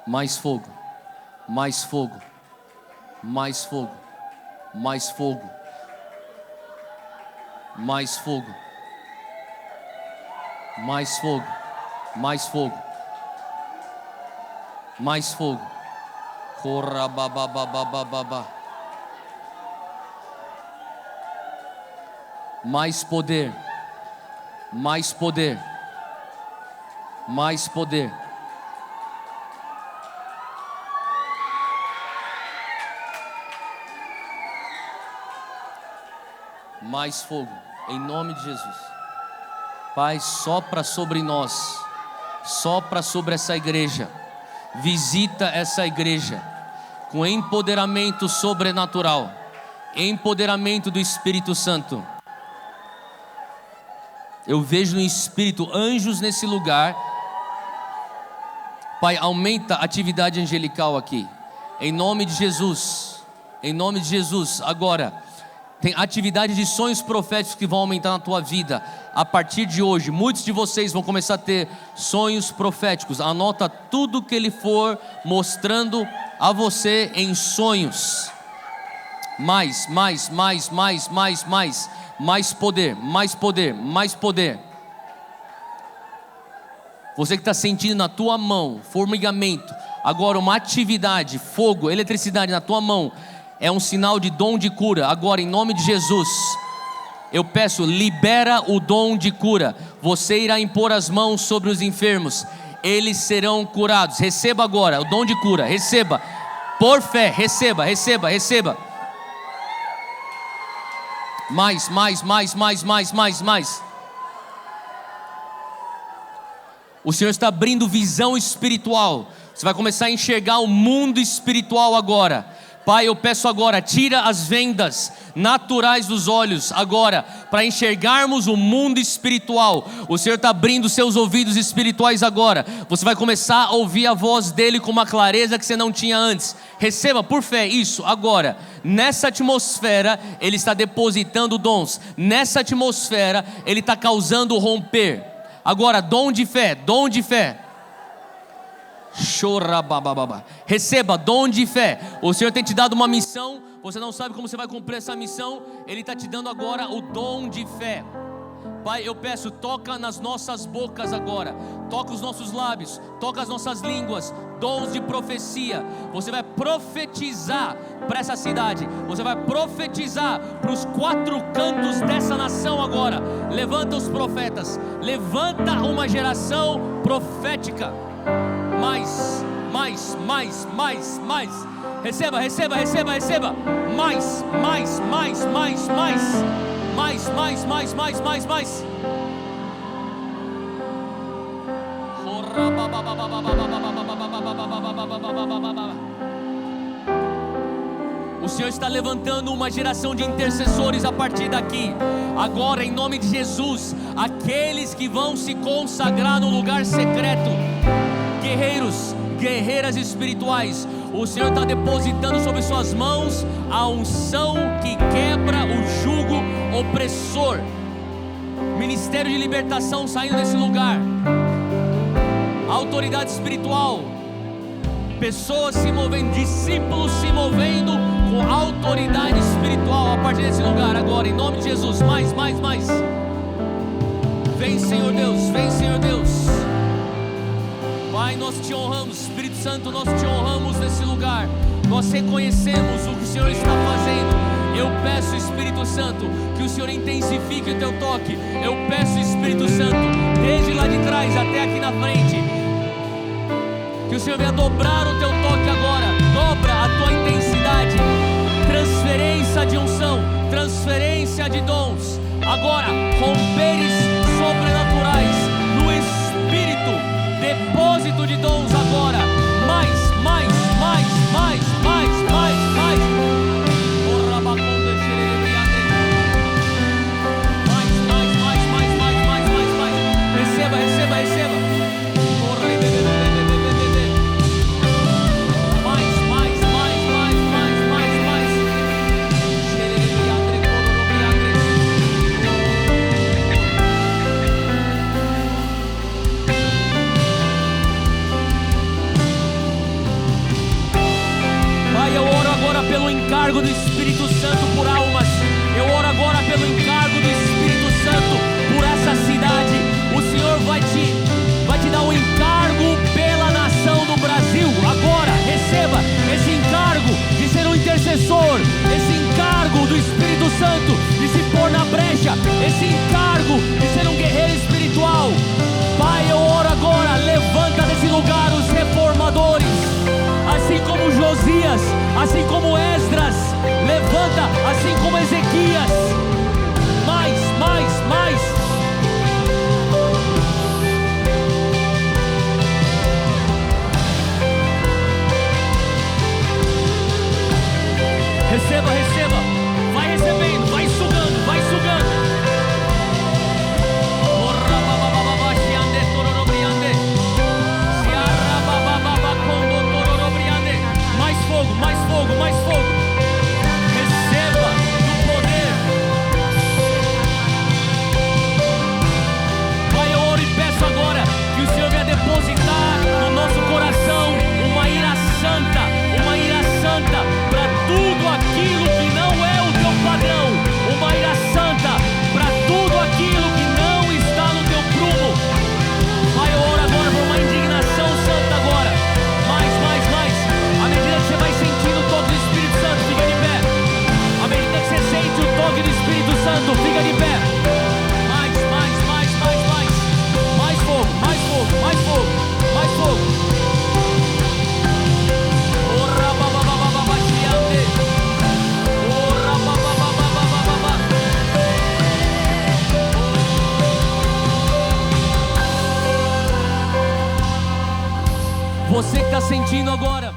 Mais fogo, mais fogo, mais fogo, mais fogo, mais fogo, mais fogo, mais fogo, mais fogo. Corra babababababa. Mais poder, mais poder, mais poder. Mais fogo, em nome de Jesus. Pai, sopra sobre nós, sopra sobre essa igreja, visita essa igreja com empoderamento sobrenatural, empoderamento do Espírito Santo. Eu vejo no Espírito anjos nesse lugar. Pai, aumenta a atividade angelical aqui, em nome de Jesus, em nome de Jesus. Agora, tem atividade de sonhos proféticos que vão aumentar na tua vida. A partir de hoje, muitos de vocês vão começar a ter sonhos proféticos. Anota tudo que Ele for mostrando a você em sonhos. Mais poder, mais poder, mais poder. Você que está sentindo na tua mão formigamento, agora uma atividade, fogo, eletricidade na tua mão, é um sinal de dom de cura. Agora, em nome de Jesus, eu peço, libera o dom de cura. Você irá impor as mãos sobre os enfermos, eles serão curados. Receba agora o dom de cura, receba, por fé, receba. Mais. O Senhor está abrindo visão espiritual. Você vai começar a enxergar o mundo espiritual agora. Pai, eu peço agora, tira as vendas naturais dos olhos agora, para enxergarmos o mundo espiritual. O Senhor está abrindo seus ouvidos espirituais agora. Você vai começar a ouvir a voz dEle com uma clareza que você não tinha antes. Receba por fé isso agora. Nessa atmosfera Ele está depositando dons. Nessa atmosfera Ele está causando romper. Agora, dom de fé. Receba dom de fé. O Senhor tem te dado uma missão. Você não sabe como você vai cumprir essa missão. Ele está te dando agora o dom de fé. Pai, eu peço, toca nas nossas bocas agora, toca os nossos lábios, toca as nossas línguas, dons de profecia. Você vai profetizar para essa cidade, você vai profetizar para os 4 cantos dessa nação agora. Levanta os profetas, levanta uma geração profética. Mais. Receba. Mais. O Senhor está levantando uma geração de intercessores a partir daqui. Agora, em nome de Jesus, aqueles que vão se consagrar no lugar secreto, guerreiros, guerreiras espirituais. O Senhor está depositando sobre suas mãos a unção que quebra o jugo opressor. Ministério de libertação saindo desse lugar. Autoridade espiritual. Pessoas se movendo, discípulos se movendo com autoridade espiritual a partir desse lugar agora, em nome de Jesus. Mais. Vem, Senhor Deus. Pai, nós te honramos, Espírito Santo, nós te honramos nesse lugar. Nós reconhecemos o que o Senhor está fazendo. Eu peço, Espírito Santo, que o Senhor intensifique o teu toque. Eu peço, Espírito Santo, desde lá de trás até aqui na frente, que o Senhor venha dobrar o teu toque agora. Dobra a tua intensidade. Transferência de unção, transferência de dons. Agora, romperes sobrenaturais no Espírito. Depósito de dons agora. Mais. Receba. encargo do Espírito Santo por almas. Eu oro agora pelo encargo do Espírito Santo por essa cidade. O Senhor vai te dar um encargo pela nação do Brasil. Agora, receba esse encargo de ser um intercessor, esse encargo do Espírito Santo de se pôr na brecha, esse encargo de ser um guerreiro espiritual. Pai, eu oro agora, levanta desse lugar os reformadores, assim como Josias, assim como Esdras, levanta assim como Ezequias. Mais. Receba, vai recebendo, vai sugando. Mais fogo. Receba do poder. Pai, eu oro e peço agora que o Senhor venha depositar no nosso coração uma ira santa para tudo aquilo que não é o teu padrão, uma ira santa para tudo aquilo que não está no teu prumo. Pai, eu oro agora por uma indignação santa agora. Mais. À medida que você vai sentindo o toque do Espírito Santo, fica de pé. À medida que você sente o toque do Espírito Santo, fica de pé. Mais fogo. Você que está sentindo agora